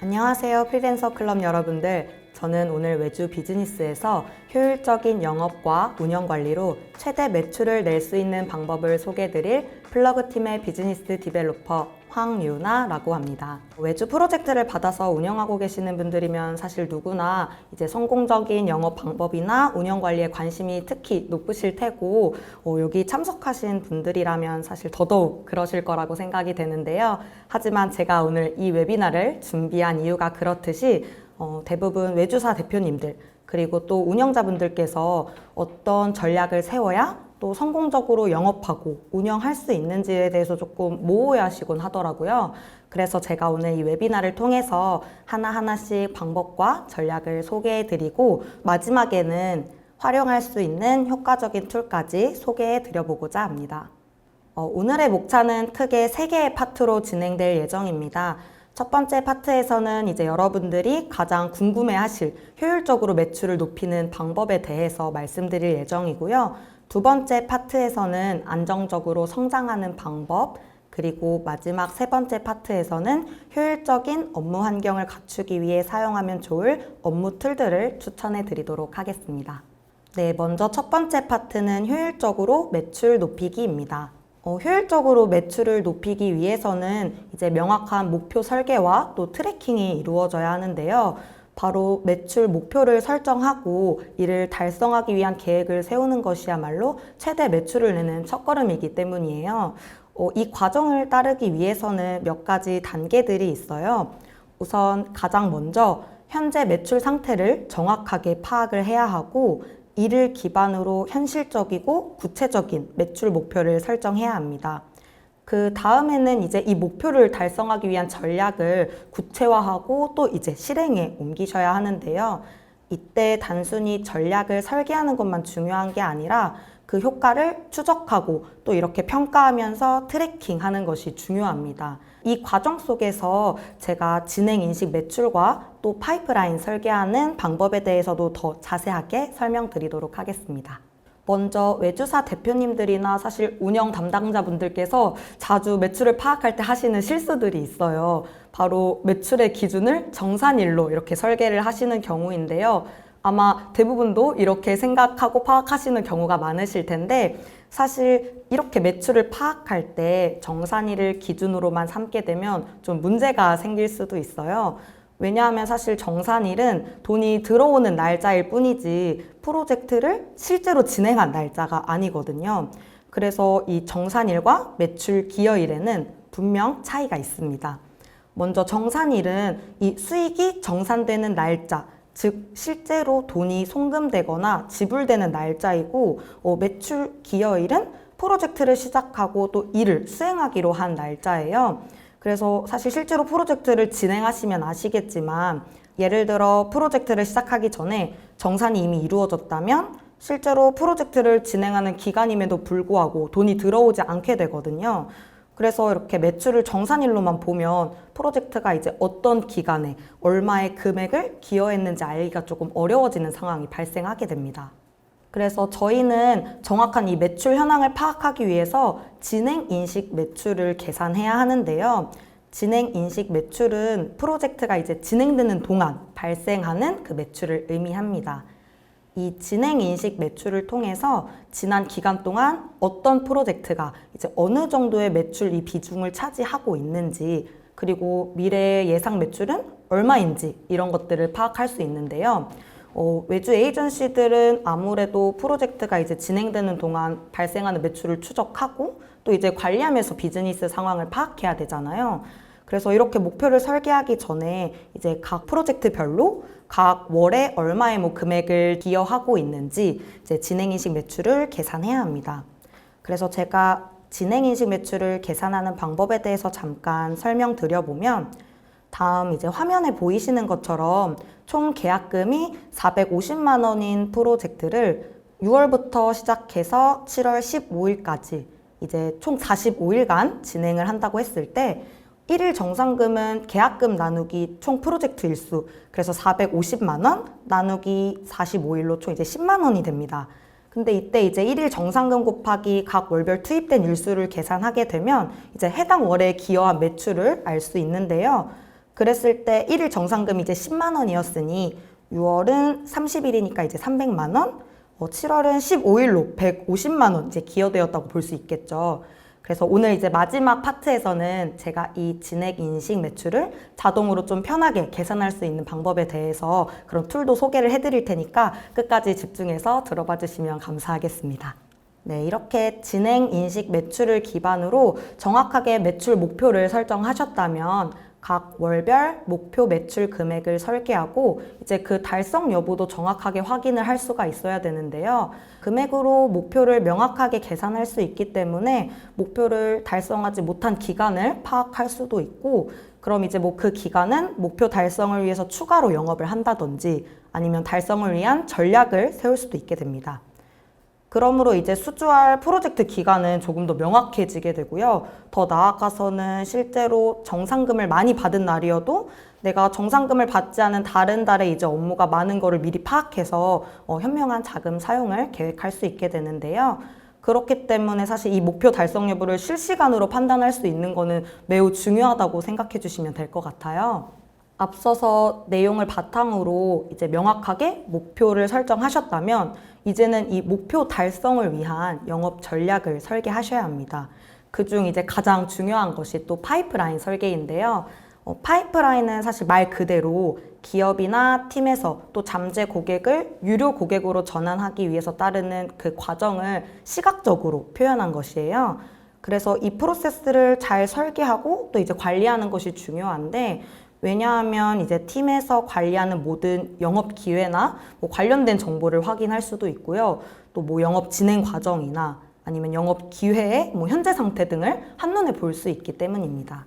안녕하세요, 프리랜서 클럽 여러분들. 저는 오늘 외주 비즈니스에서 효율적인 영업과 운영 관리로 최대 매출을 낼 수 있는 방법을 소개해드릴 플러그팀의 비즈니스 디벨로퍼 황유나라고 합니다. 외주 프로젝트를 받아서 운영하고 계시는 분들이면 사실 누구나 이제 성공적인 영업 방법이나 운영 관리에 관심이 특히 높으실 테고, 여기 참석하신 분들이라면 사실 더더욱 그러실 거라고 생각이 되는데요. 하지만 제가 오늘 이 웨비나를 준비한 이유가 그렇듯이 대부분 외주사 대표님들 그리고 또 운영자분들께서 어떤 전략을 세워야 또 성공적으로 영업하고 운영할 수 있는지에 대해서 조금 모호해하시곤 하더라고요. 그래서 제가 오늘 이 웨비나를 통해서 하나하나씩 방법과 전략을 소개해드리고 마지막에는 활용할 수 있는 효과적인 툴까지 소개해드려보고자 합니다. 오늘의 목차는 크게 3개의 파트로 진행될 예정입니다. 첫 번째 파트에서는 이제 여러분들이 가장 궁금해하실 효율적으로 매출을 높이는 방법에 대해서 말씀드릴 예정이고요. 두 번째 파트에서는 안정적으로 성장하는 방법, 그리고 마지막 세 번째 파트에서는 효율적인 업무 환경을 갖추기 위해 사용하면 좋을 업무 툴들을 추천해 드리도록 하겠습니다. 네, 먼저 첫 번째 파트는 효율적으로 매출 높이기입니다. 효율적으로 매출을 높이기 위해서는 이제 명확한 목표 설계와 또 트래킹이 이루어져야 하는데요. 바로 매출 목표를 설정하고 이를 달성하기 위한 계획을 세우는 것이야말로 최대 매출을 내는 첫걸음이기 때문이에요. 이 과정을 따르기 위해서는 몇 가지 단계들이 있어요. 우선 가장 먼저 현재 매출 상태를 정확하게 파악을 해야 하고 이를 기반으로 현실적이고 구체적인 매출 목표를 설정해야 합니다. 그 다음에는 이제 이 목표를 달성하기 위한 전략을 구체화하고 또 이제 실행에 옮기셔야 하는데요. 이때 단순히 전략을 설계하는 것만 중요한 게 아니라 그 효과를 추적하고 또 이렇게 평가하면서 트래킹하는 것이 중요합니다. 이 과정 속에서 제가 진행 인식 매출과 또 파이프라인 설계하는 방법에 대해서도 더 자세하게 설명드리도록 하겠습니다. 먼저 외주사 대표님들이나 사실 운영 담당자분들께서 자주 매출을 파악할 때 하시는 실수들이 있어요. 바로 매출의 기준을 정산일로 이렇게 설계를 하시는 경우인데요. 아마 대부분도 이렇게 생각하고 파악하시는 경우가 많으실 텐데 사실 이렇게 매출을 파악할 때 정산일을 기준으로만 삼게 되면 좀 문제가 생길 수도 있어요. 왜냐하면 사실 정산일은 돈이 들어오는 날짜일 뿐이지 프로젝트를 실제로 진행한 날짜가 아니거든요. 그래서 이 정산일과 매출 기여일에는 분명 차이가 있습니다. 먼저 정산일은 이 수익이 정산되는 날짜, 즉 실제로 돈이 송금되거나 지불되는 날짜이고 매출 기여일은 프로젝트를 시작하고 또 일을 수행하기로 한 날짜예요. 그래서 사실 실제로 프로젝트를 진행하시면 아시겠지만 예를 들어 프로젝트를 시작하기 전에 정산이 이미 이루어졌다면 실제로 프로젝트를 진행하는 기간임에도 불구하고 돈이 들어오지 않게 되거든요. 그래서 이렇게 매출을 정산일로만 보면 프로젝트가 이제 어떤 기간에 얼마의 금액을 기여했는지 알기가 조금 어려워지는 상황이 발생하게 됩니다. 그래서 저희는 정확한 이 매출 현황을 파악하기 위해서 진행 인식 매출을 계산해야 하는데요. 진행 인식 매출은 프로젝트가 이제 진행되는 동안 발생하는 그 매출을 의미합니다. 이 진행 인식 매출을 통해서 지난 기간 동안 어떤 프로젝트가 이제 어느 정도의 매출 이 비중을 차지하고 있는지 그리고 미래의 예상 매출은 얼마인지 이런 것들을 파악할 수 있는데요. 외주 에이전시들은 아무래도 프로젝트가 이제 진행되는 동안 발생하는 매출을 추적하고 또 이제 관리하면서 비즈니스 상황을 파악해야 되잖아요. 그래서 이렇게 목표를 설계하기 전에 이제 각 프로젝트별로 각 월에 얼마의 금액을 기여하고 있는지 이제 진행인식 매출을 계산해야 합니다. 그래서 제가 진행인식 매출을 계산하는 방법에 대해서 잠깐 설명드려보면 다음 이제 화면에 보이시는 것처럼 총 계약금이 450만 원인 프로젝트를 6월부터 시작해서 7월 15일까지 이제 총 45일간 진행을 한다고 했을 때 1일 정산금은 계약금 나누기 총 프로젝트 일수, 그래서 450만 원 나누기 45일로 총 이제 10만 원이 됩니다. 근데 이때 이제 1일 정산금 곱하기 각 월별 투입된 일수를 계산하게 되면 이제 해당 월에 기여한 매출을 알 수 있는데요. 그랬을 때 1일 정산금이 이제 10만 원이었으니 6월은 30일이니까 이제 300만 원, 7월은 15일로 150만 원 이제 기여되었다고 볼 수 있겠죠. 그래서 오늘 이제 마지막 파트에서는 제가 이 진액 인식 매출을 자동으로 좀 편하게 계산할 수 있는 방법에 대해서 그런 툴도 소개를 해드릴 테니까 끝까지 집중해서 들어봐 주시면 감사하겠습니다. 네, 이렇게 진행 인식 매출을 기반으로 정확하게 매출 목표를 설정하셨다면 각 월별 목표 매출 금액을 설계하고 이제 그 달성 여부도 정확하게 확인을 할 수가 있어야 되는데요. 금액으로 목표를 명확하게 계산할 수 있기 때문에 목표를 달성하지 못한 기간을 파악할 수도 있고, 그럼 이제 뭐 그 기간은 목표 달성을 위해서 추가로 영업을 한다든지 아니면 달성을 위한 전략을 세울 수도 있게 됩니다. 그러므로 이제 수주할 프로젝트 기간은 조금 더 명확해지게 되고요. 더 나아가서는 실제로 정산금을 많이 받은 날이어도 내가 정산금을 받지 않은 다른 달에 이제 업무가 많은 거를 미리 파악해서 현명한 자금 사용을 계획할 수 있게 되는데요. 그렇기 때문에 사실 이 목표 달성 여부를 실시간으로 판단할 수 있는 거는 매우 중요하다고 생각해 주시면 될 것 같아요. 앞서서 내용을 바탕으로 이제 명확하게 목표를 설정하셨다면 이제는 이 목표 달성을 위한 영업 전략을 설계하셔야 합니다. 그중 이제 가장 중요한 것이 또 파이프라인 설계인데요. 파이프라인은 사실 말 그대로 기업이나 팀에서 또 잠재 고객을 유료 고객으로 전환하기 위해서 따르는 그 과정을 시각적으로 표현한 것이에요. 그래서 이 프로세스를 잘 설계하고 또 이제 관리하는 것이 중요한데, 왜냐하면 이제 팀에서 관리하는 모든 영업 기회나 뭐 관련된 정보를 확인할 수도 있고요. 또 뭐 영업 진행 과정이나 아니면 영업 기회의 뭐 현재 상태 등을 한눈에 볼 수 있기 때문입니다.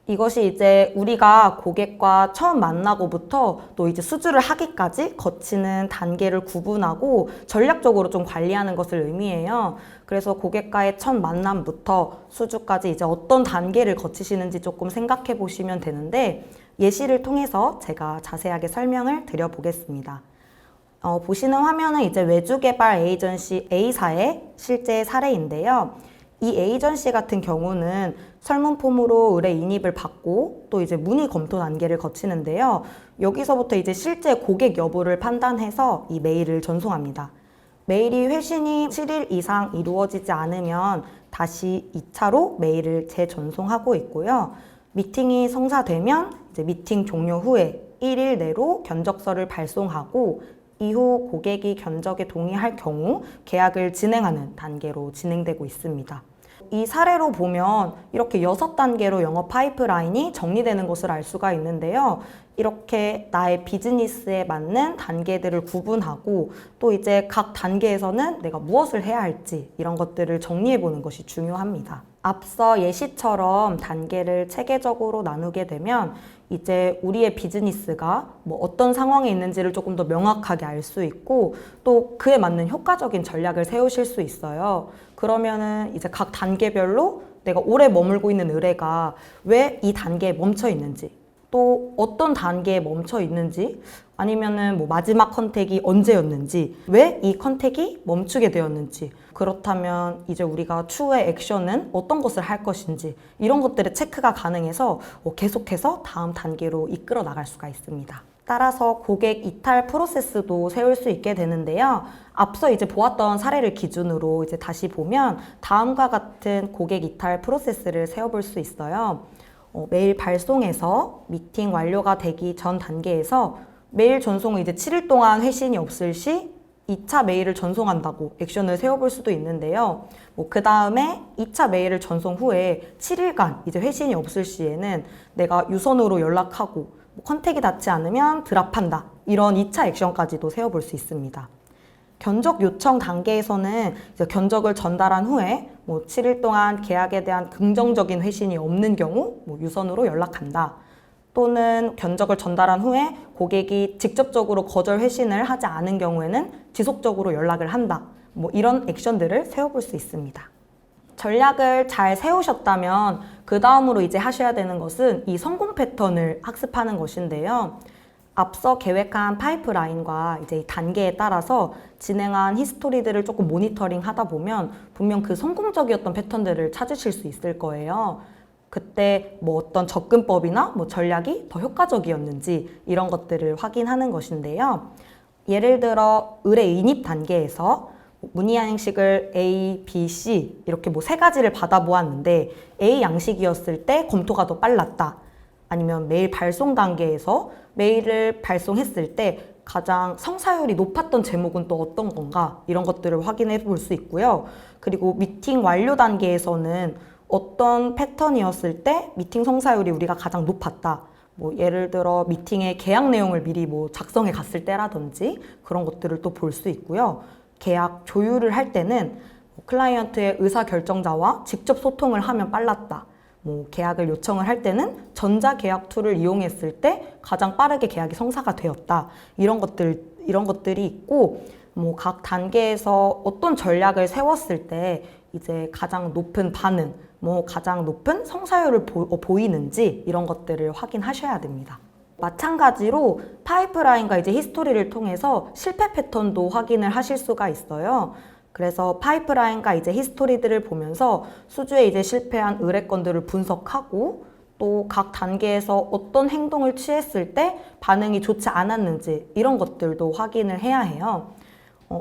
이것이 이제 우리가 고객과 처음 만나고부터 또 이제 수주를 하기까지 거치는 단계를 구분하고 전략적으로 좀 관리하는 것을 의미해요. 그래서 고객과의 첫 만남부터 수주까지 이제 어떤 단계를 거치시는지 조금 생각해 보시면 되는데, 예시를 통해서 제가 자세하게 설명을 드려보겠습니다. 보시는 화면은 이제 외주개발 에이전시 A사의 실제 사례인데요. 이 에이전시 같은 경우는 설문폼으로 의뢰 인입을 받고 또 이제 문의 검토 단계를 거치는데요. 여기서부터 이제 실제 고객 여부를 판단해서 이 메일을 전송합니다. 메일이 회신이 7일 이상 이루어지지 않으면 다시 2차로 메일을 재전송하고 있고요. 미팅이 성사되면 이제 미팅 종료 후에 1일 내로 견적서를 발송하고 이후 고객이 견적에 동의할 경우 계약을 진행하는 단계로 진행되고 있습니다. 이 사례로 보면 이렇게 6단계로 영업 파이프라인이 정리되는 것을 알 수가 있는데요. 이렇게 나의 비즈니스에 맞는 단계들을 구분하고 또 이제 각 단계에서는 내가 무엇을 해야 할지 이런 것들을 정리해 보는 것이 중요합니다. 앞서 예시처럼 단계를 체계적으로 나누게 되면 이제 우리의 비즈니스가 뭐 어떤 상황에 있는지를 조금 더 명확하게 알 수 있고 또 그에 맞는 효과적인 전략을 세우실 수 있어요. 그러면은 이제 각 단계별로 내가 오래 머물고 있는 의뢰가 왜 이 단계에 멈춰 있는지, 또 어떤 단계에 멈춰 있는지, 아니면은 뭐 마지막 컨택이 언제였는지, 왜 이 컨택이 멈추게 되었는지, 그렇다면 이제 우리가 추후의 액션은 어떤 것을 할 것인지 이런 것들의 체크가 가능해서 계속해서 다음 단계로 이끌어 나갈 수가 있습니다. 따라서 고객 이탈 프로세스도 세울 수 있게 되는데요. 앞서 이제 보았던 사례를 기준으로 이제 다시 보면 다음과 같은 고객 이탈 프로세스를 세워볼 수 있어요. 메일 발송에서 미팅 완료가 되기 전 단계에서 메일 전송을 이제 7일 동안 회신이 없을 시 2차 메일을 전송한다고 액션을 세워볼 수도 있는데요. 그 다음에 2차 메일을 전송 후에 7일간 이제 회신이 없을 시에는 내가 유선으로 연락하고 컨택이 닿지 않으면 드랍한다. 이런 2차 액션까지도 세워볼 수 있습니다. 견적 요청 단계에서는 이제 견적을 전달한 후에 7일 동안 계약에 대한 긍정적인 회신이 없는 경우 유선으로 연락한다. 또는 견적을 전달한 후에 고객이 직접적으로 거절 회신을 하지 않은 경우에는 지속적으로 연락을 한다. 이런 액션들을 세워볼 수 있습니다. 전략을 잘 세우셨다면 그 다음으로 이제 하셔야 되는 것은 이 성공 패턴을 학습하는 것인데요. 앞서 계획한 파이프라인과 이제 이 단계에 따라서 진행한 히스토리들을 조금 모니터링 하다 보면 분명 그 성공적이었던 패턴들을 찾으실 수 있을 거예요. 그때 뭐 어떤 접근법이나 뭐 전략이 더 효과적이었는지 이런 것들을 확인하는 것인데요. 예를 들어 의뢰 인입 단계에서 문의 양식을 A, B, C 이렇게 뭐 세 가지를 받아보았는데 A 양식이었을 때 검토가 더 빨랐다. 아니면 메일 발송 단계에서 메일을 발송했을 때 가장 성사율이 높았던 제목은 또 어떤 건가 이런 것들을 확인해 볼 수 있고요. 그리고 미팅 완료 단계에서는 어떤 패턴이었을 때 미팅 성사율이 우리가 가장 높았다. 뭐 예를 들어 미팅의 계약 내용을 미리 뭐 작성해 갔을 때라든지 그런 것들을 또 볼 수 있고요. 계약 조율을 할 때는 클라이언트의 의사결정자와 직접 소통을 하면 빨랐다. 뭐 계약을 요청을 할 때는 전자계약 툴을 이용했을 때 가장 빠르게 계약이 성사가 되었다. 이런 것들이 있고 뭐 각 단계에서 어떤 전략을 세웠을 때 이제 가장 높은 반응, 뭐 가장 높은 성사율을 보이는지 이런 것들을 확인하셔야 됩니다. 마찬가지로 파이프라인과 이제 히스토리를 통해서 실패 패턴도 확인을 하실 수가 있어요. 그래서 파이프라인과 이제 히스토리들을 보면서 수주에 이제 실패한 의뢰건들을 분석하고 또 각 단계에서 어떤 행동을 취했을 때 반응이 좋지 않았는지 이런 것들도 확인을 해야 해요.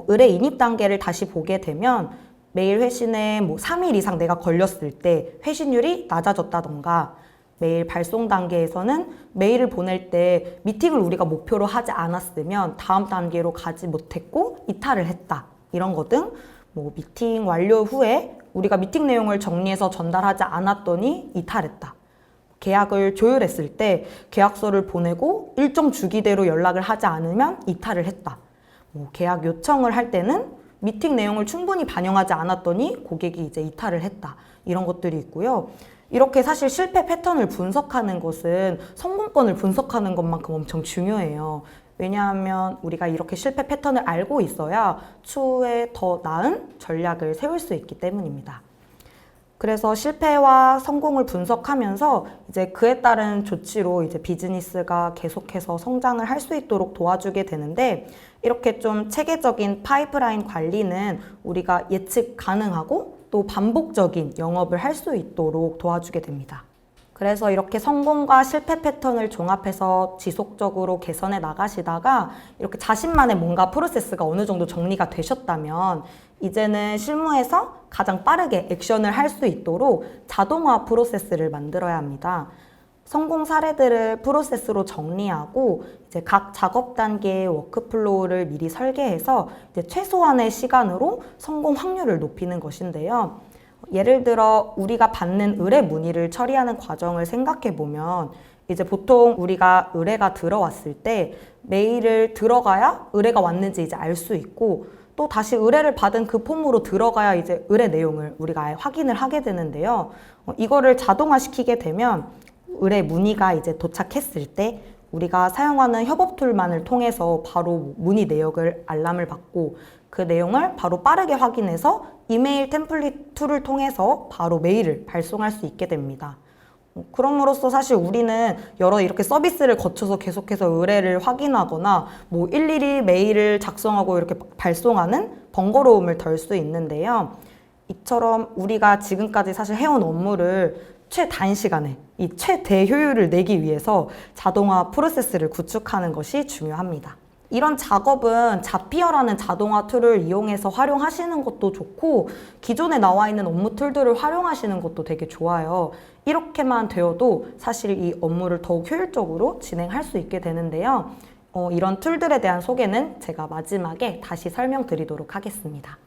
의뢰 인입 단계를 다시 보게 되면 메일 회신에 뭐 3일 이상 내가 걸렸을 때 회신율이 낮아졌다던가 메일 발송 단계에서는 메일을 보낼 때 미팅을 우리가 목표로 하지 않았으면 다음 단계로 가지 못했고 이탈을 했다. 이런 거 등 뭐 미팅 완료 후에 우리가 미팅 내용을 정리해서 전달하지 않았더니 이탈했다. 계약을 조율했을 때 계약서를 보내고 일정 주기대로 연락을 하지 않으면 이탈을 했다. 뭐 계약 요청을 할 때는 미팅 내용을 충분히 반영하지 않았더니 고객이 이제 이탈을 했다. 이런 것들이 있고요. 이렇게 사실 실패 패턴을 분석하는 것은 성공권을 분석하는 것만큼 엄청 중요해요. 왜냐하면 우리가 이렇게 실패 패턴을 알고 있어야 추후에 더 나은 전략을 세울 수 있기 때문입니다. 그래서 실패와 성공을 분석하면서 이제 그에 따른 조치로 이제 비즈니스가 계속해서 성장을 할 수 있도록 도와주게 되는데 이렇게 좀 체계적인 파이프라인 관리는 우리가 예측 가능하고 또 반복적인 영업을 할 수 있도록 도와주게 됩니다. 그래서 이렇게 성공과 실패 패턴을 종합해서 지속적으로 개선해 나가시다가 이렇게 자신만의 뭔가 프로세스가 어느 정도 정리가 되셨다면 이제는 실무에서 가장 빠르게 액션을 할 수 있도록 자동화 프로세스를 만들어야 합니다. 성공 사례들을 프로세스로 정리하고 이제 각 작업 단계의 워크플로우를 미리 설계해서 이제 최소한의 시간으로 성공 확률을 높이는 것인데요. 예를 들어 우리가 받는 의뢰 문의를 처리하는 과정을 생각해 보면 이제 보통 우리가 의뢰가 들어왔을 때 메일을 들어가야 의뢰가 왔는지 이제 알 수 있고 또 다시 의뢰를 받은 그 폼으로 들어가야 이제 의뢰 내용을 우리가 확인을 하게 되는데요. 이거를 자동화시키게 되면 의뢰 문의가 이제 도착했을 때 우리가 사용하는 협업 툴만을 통해서 바로 문의 내역을 알람을 받고 그 내용을 바로 빠르게 확인해서 이메일 템플릿 툴을 통해서 바로 메일을 발송할 수 있게 됩니다. 그럼으로써 사실 우리는 여러 이렇게 서비스를 거쳐서 계속해서 의뢰를 확인하거나 뭐 일일이 메일을 작성하고 이렇게 발송하는 번거로움을 덜 수 있는데요. 이처럼 우리가 지금까지 사실 해온 업무를 최단시간에 이 최대 효율을 내기 위해서 자동화 프로세스를 구축하는 것이 중요합니다. 이런 작업은 자피어라는 자동화 툴을 이용해서 활용하시는 것도 좋고 기존에 나와 있는 업무 툴들을 활용하시는 것도 되게 좋아요. 이렇게만 되어도 사실 이 업무를 더욱 효율적으로 진행할 수 있게 되는데요. 이런 툴들에 대한 소개는 제가 마지막에 다시 설명드리도록 하겠습니다.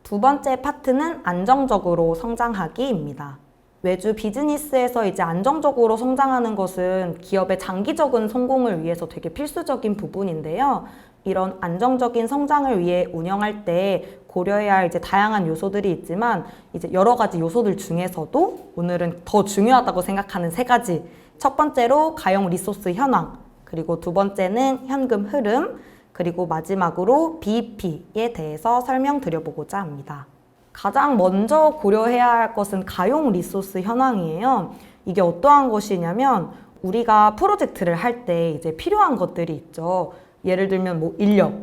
두 번째 파트는 안정적으로 성장하기입니다. 외주 비즈니스에서 이제 안정적으로 성장하는 것은 기업의 장기적인 성공을 위해서 되게 필수적인 부분인데요. 이런 안정적인 성장을 위해 운영할 때 고려해야 할 이제 다양한 요소들이 있지만 이제 여러 가지 요소들 중에서도 오늘은 더 중요하다고 생각하는 세 가지. 첫 번째로 가용 리소스 현황, 그리고 두 번째는 현금 흐름, 그리고 마지막으로 BEP에 대해서 설명드려보고자 합니다. 가장 먼저 고려해야 할 것은 가용 리소스 현황이에요. 이게 어떠한 것이냐면 우리가 프로젝트를 할 때 이제 필요한 것들이 있죠. 예를 들면 뭐 인력,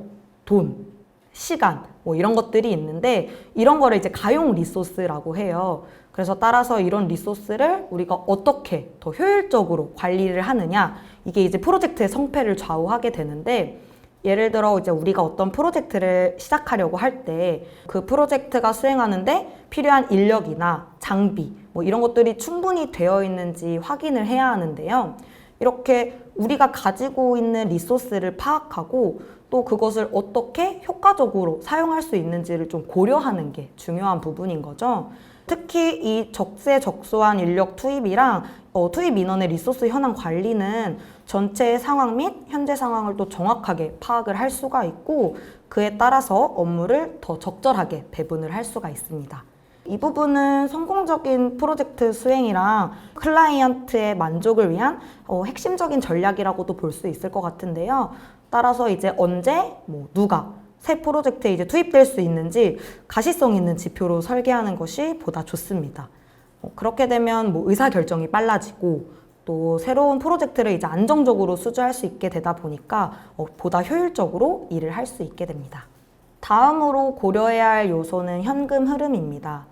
돈, 시간 뭐 이런 것들이 있는데 이런 거를 이제 가용 리소스라고 해요. 그래서 따라서 이런 리소스를 우리가 어떻게 더 효율적으로 관리를 하느냐, 이게 이제 프로젝트의 성패를 좌우하게 되는데, 예를 들어 이제 우리가 어떤 프로젝트를 시작하려고 할 때 그 프로젝트가 수행하는데 필요한 인력이나 장비 뭐 이런 것들이 충분히 되어 있는지 확인을 해야 하는데요. 이렇게 우리가 가지고 있는 리소스를 파악하고 또 그것을 어떻게 효과적으로 사용할 수 있는지를 좀 고려하는 게 중요한 부분인 거죠. 특히 이 적재적소한 인력 투입이랑 투입 인원의 리소스 현황 관리는 전체의 상황 및 현재 상황을 또 정확하게 파악을 할 수가 있고, 그에 따라서 업무를 더 적절하게 배분을 할 수가 있습니다. 이 부분은 성공적인 프로젝트 수행이랑 클라이언트의 만족을 위한 핵심적인 전략이라고도 볼 수 있을 것 같은데요. 따라서 이제 언제, 누가 새 프로젝트에 이제 투입될 수 있는지 가시성 있는 지표로 설계하는 것이 보다 좋습니다. 그렇게 되면 의사결정이 빨라지고 또 새로운 프로젝트를 이제 안정적으로 수주할 수 있게 되다 보니까 보다 효율적으로 일을 할 수 있게 됩니다. 다음으로 고려해야 할 요소는 현금 흐름입니다.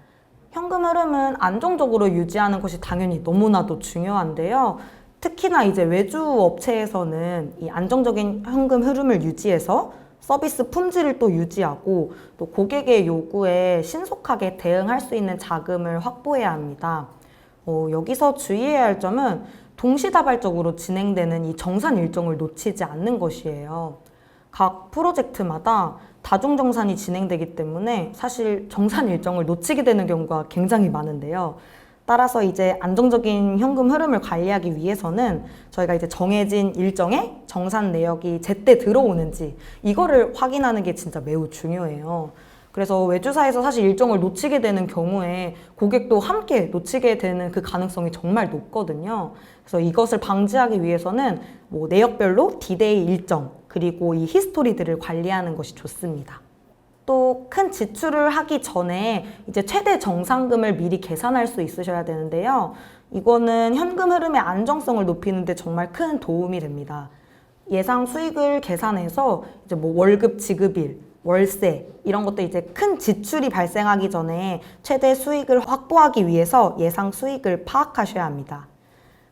현금 흐름은 안정적으로 유지하는 것이 당연히 너무나도 중요한데요. 특히나 이제 외주 업체에서는 이 안정적인 현금 흐름을 유지해서 서비스 품질을 또 유지하고 또 고객의 요구에 신속하게 대응할 수 있는 자금을 확보해야 합니다. 여기서 주의해야 할 점은 동시다발적으로 진행되는 이 정산 일정을 놓치지 않는 것이에요. 각 프로젝트마다 다중정산이 진행되기 때문에 사실 정산 일정을 놓치게 되는 경우가 굉장히 많은데요. 따라서 이제 안정적인 현금 흐름을 관리하기 위해서는 저희가 이제 정해진 일정에 정산 내역이 제때 들어오는지 이거를 확인하는 게 진짜 매우 중요해요. 그래서 외주사에서 사실 일정을 놓치게 되는 경우에 고객도 함께 놓치게 되는 그 가능성이 정말 높거든요. 그래서 이것을 방지하기 위해서는 내역별로 디데이 일정 그리고 이 히스토리들을 관리하는 것이 좋습니다. 또 큰 지출을 하기 전에 이제 최대 정산금을 미리 계산할 수 있으셔야 되는데요. 이거는 현금 흐름의 안정성을 높이는 데 정말 큰 도움이 됩니다. 예상 수익을 계산해서 이제 월급 지급일, 월세 이런 것도 이제 큰 지출이 발생하기 전에 최대 수익을 확보하기 위해서 예상 수익을 파악하셔야 합니다.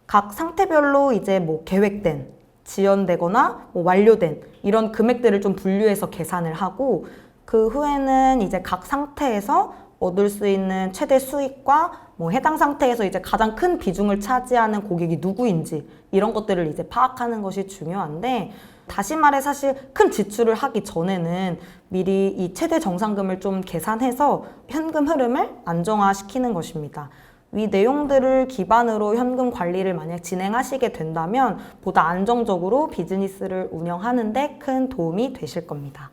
각 상태별로 이제 계획된, 지연되거나 완료된 이런 금액들을 좀 분류해서 계산을 하고, 그 후에는 이제 각 상태에서 얻을 수 있는 최대 수익과 해당 상태에서 이제 가장 큰 비중을 차지하는 고객이 누구인지 이런 것들을 이제 파악하는 것이 중요한데, 다시 말해 사실 큰 지출을 하기 전에는 미리 이 최대 정산금을 좀 계산해서 현금 흐름을 안정화시키는 것입니다. 위 내용들을 기반으로 현금 관리를 만약 진행하시게 된다면 보다 안정적으로 비즈니스를 운영하는 데 큰 도움이 되실 겁니다.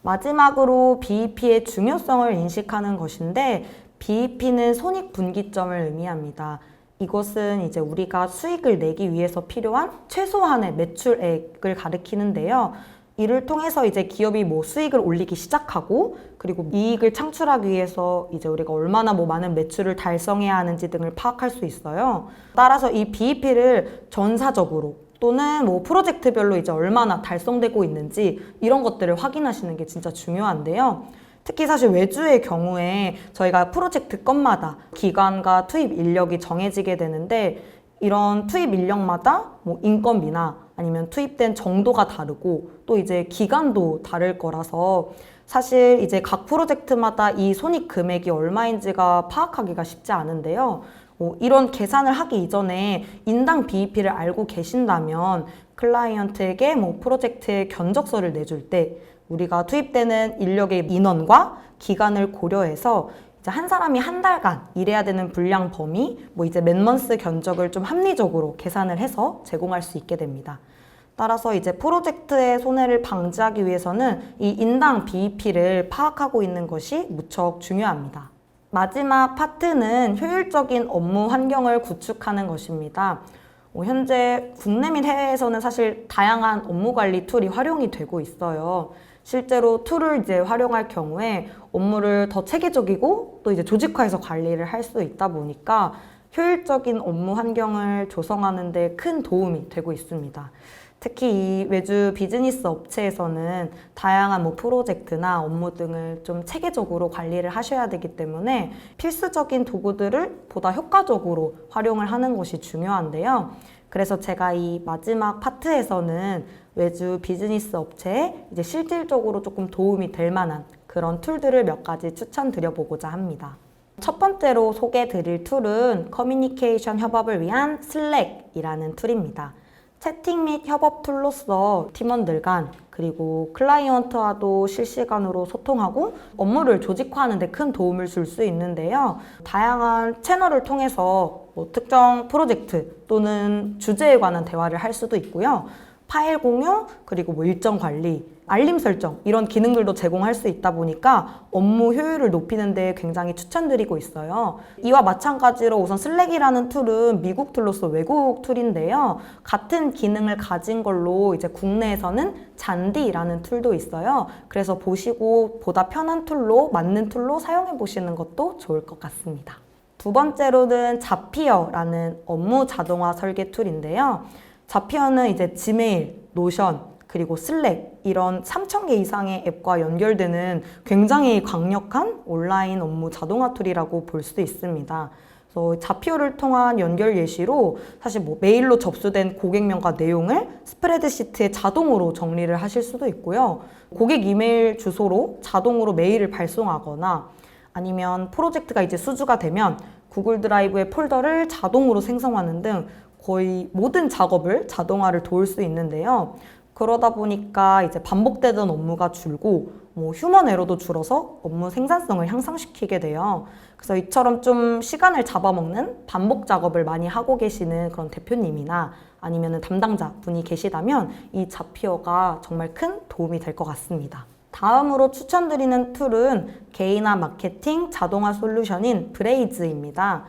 마지막으로 BEP의 중요성을 인식하는 것인데, BEP는 손익분기점을 의미합니다. 이것은 이제 우리가 수익을 내기 위해서 필요한 최소한의 매출액을 가리키는데요. 이를 통해서 이제 기업이 수익을 올리기 시작하고, 그리고 이익을 창출하기 위해서 이제 우리가 얼마나 많은 매출을 달성해야 하는지 등을 파악할 수 있어요. 따라서 이 BEP를 전사적으로 또는 프로젝트별로 이제 얼마나 달성되고 있는지 이런 것들을 확인하시는 게 진짜 중요한데요. 특히 사실 외주의 경우에 저희가 프로젝트 건마다 기간과 투입 인력이 정해지게 되는데, 이런 투입 인력마다 인건비나 아니면 투입된 정도가 다르고 또 이제 기간도 다를 거라서 사실 이제 각 프로젝트마다 이 손익 금액이 얼마인지가 파악하기가 쉽지 않은데요. 이런 계산을 하기 이전에 인당 BEP를 알고 계신다면 클라이언트에게 프로젝트의 견적서를 내줄 때 우리가 투입되는 인력의 인원과 기간을 고려해서 이제 한 사람이 한 달간 일해야 되는 분량 범위, 이제 맨먼스 견적을 좀 합리적으로 계산을 해서 제공할 수 있게 됩니다. 따라서 이제 프로젝트의 손해를 방지하기 위해서는 이 인당 BEP를 파악하고 있는 것이 무척 중요합니다. 마지막 파트는 효율적인 업무 환경을 구축하는 것입니다. 현재 국내 및 해외에서는 사실 다양한 업무 관리 툴이 활용이 되고 있어요. 실제로 툴을 이제 활용할 경우에 업무를 더 체계적이고 또 이제 조직화해서 관리를 할 수 있다 보니까 효율적인 업무 환경을 조성하는 데 큰 도움이 되고 있습니다. 특히 이 외주 비즈니스 업체에서는 다양한 프로젝트나 업무 등을 좀 체계적으로 관리를 하셔야 되기 때문에 필수적인 도구들을 보다 효과적으로 활용을 하는 것이 중요한데요. 그래서 제가 이 마지막 파트에서는 외주 비즈니스 업체에 이제 실질적으로 조금 도움이 될 만한 그런 툴들을 몇 가지 추천드려보고자 합니다. 첫 번째로 소개해드릴 툴은 커뮤니케이션 협업을 위한 슬랙이라는 툴입니다. 채팅 및 협업 툴로서 팀원들 간 그리고 클라이언트와도 실시간으로 소통하고 업무를 조직화하는 데 큰 도움을 줄 수 있는데요. 다양한 채널을 통해서 특정 프로젝트 또는 주제에 관한 대화를 할 수도 있고요. 파일 공유, 그리고 일정 관리, 알림 설정 이런 기능들도 제공할 수 있다 보니까 업무 효율을 높이는 데 굉장히 추천드리고 있어요. 이와 마찬가지로 우선 슬랙이라는 툴은 미국 툴로서 외국 툴인데요. 같은 기능을 가진 걸로 이제 국내에서는 잔디라는 툴도 있어요. 그래서 보시고 보다 편한 툴로 맞는 툴로 사용해 보시는 것도 좋을 것 같습니다. 두 번째로는 자피어라는 업무 자동화 설계 툴인데요. 자피어는 이제 지메일, 노션, 그리고 슬랙 이런 3,000개 이상의 앱과 연결되는 굉장히 강력한 온라인 업무 자동화 툴이라고 볼 수 있습니다. 그래서 자피어를 통한 연결 예시로 사실 메일로 접수된 고객명과 내용을 스프레드시트에 자동으로 정리를 하실 수도 있고요. 고객 이메일 주소로 자동으로 메일을 발송하거나 아니면 프로젝트가 이제 수주가 되면 구글 드라이브의 폴더를 자동으로 생성하는 등 거의 모든 작업을 자동화를 도울 수 있는데요. 그러다 보니까 이제 반복되던 업무가 줄고 휴먼 에러도 줄어서 업무 생산성을 향상시키게 돼요. 그래서 이처럼 좀 시간을 잡아먹는 반복 작업을 많이 하고 계시는 그런 대표님이나 아니면 담당자 분이 계시다면 이 자피어가 정말 큰 도움이 될 것 같습니다. 다음으로 추천드리는 툴은 개인화 마케팅 자동화 솔루션인 브레이즈입니다.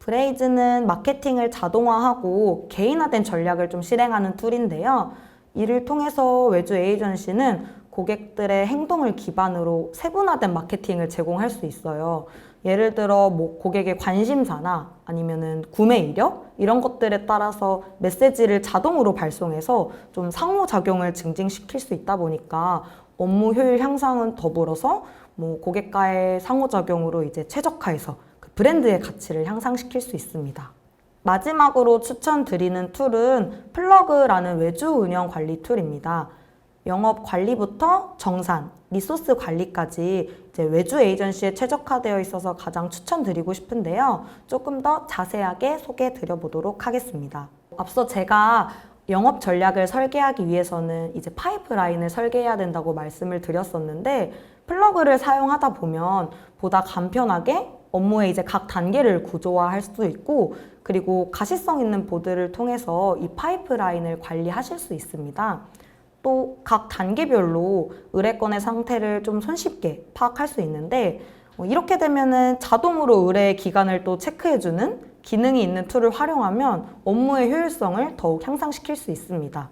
브레이즈는 마케팅을 자동화하고 개인화된 전략을 좀 실행하는 툴인데요. 이를 통해서 외주 에이전시는 고객들의 행동을 기반으로 세분화된 마케팅을 제공할 수 있어요. 예를 들어 고객의 관심사나 아니면은 구매 이력 이런 것들에 따라서 메시지를 자동으로 발송해서 좀 상호작용을 증진시킬 수 있다 보니까 업무 효율 향상은 더불어서 고객과의 상호작용으로 이제 최적화해서 그 브랜드의 가치를 향상시킬 수 있습니다. 마지막으로 추천드리는 툴은 플러그라는 외주 운영 관리 툴입니다. 영업 관리부터 정산, 리소스 관리까지 이제 외주 에이전시에 최적화되어 있어서 가장 추천드리고 싶은데요. 조금 더 자세하게 소개해 드려보도록 하겠습니다. 앞서 제가 영업 전략을 설계하기 위해서는 이제 파이프라인을 설계해야 된다고 말씀을 드렸었는데 플러그를 사용하다 보면 보다 간편하게 업무의 이제 각 단계를 구조화할 수도 있고 그리고 가시성 있는 보드를 통해서 이 파이프라인을 관리하실 수 있습니다. 또 각 단계별로 의뢰건의 상태를 좀 손쉽게 파악할 수 있는데 이렇게 되면은 자동으로 의뢰 기간을 또 체크해주는 기능이 있는 툴을 활용하면 업무의 효율성을 더욱 향상시킬 수 있습니다.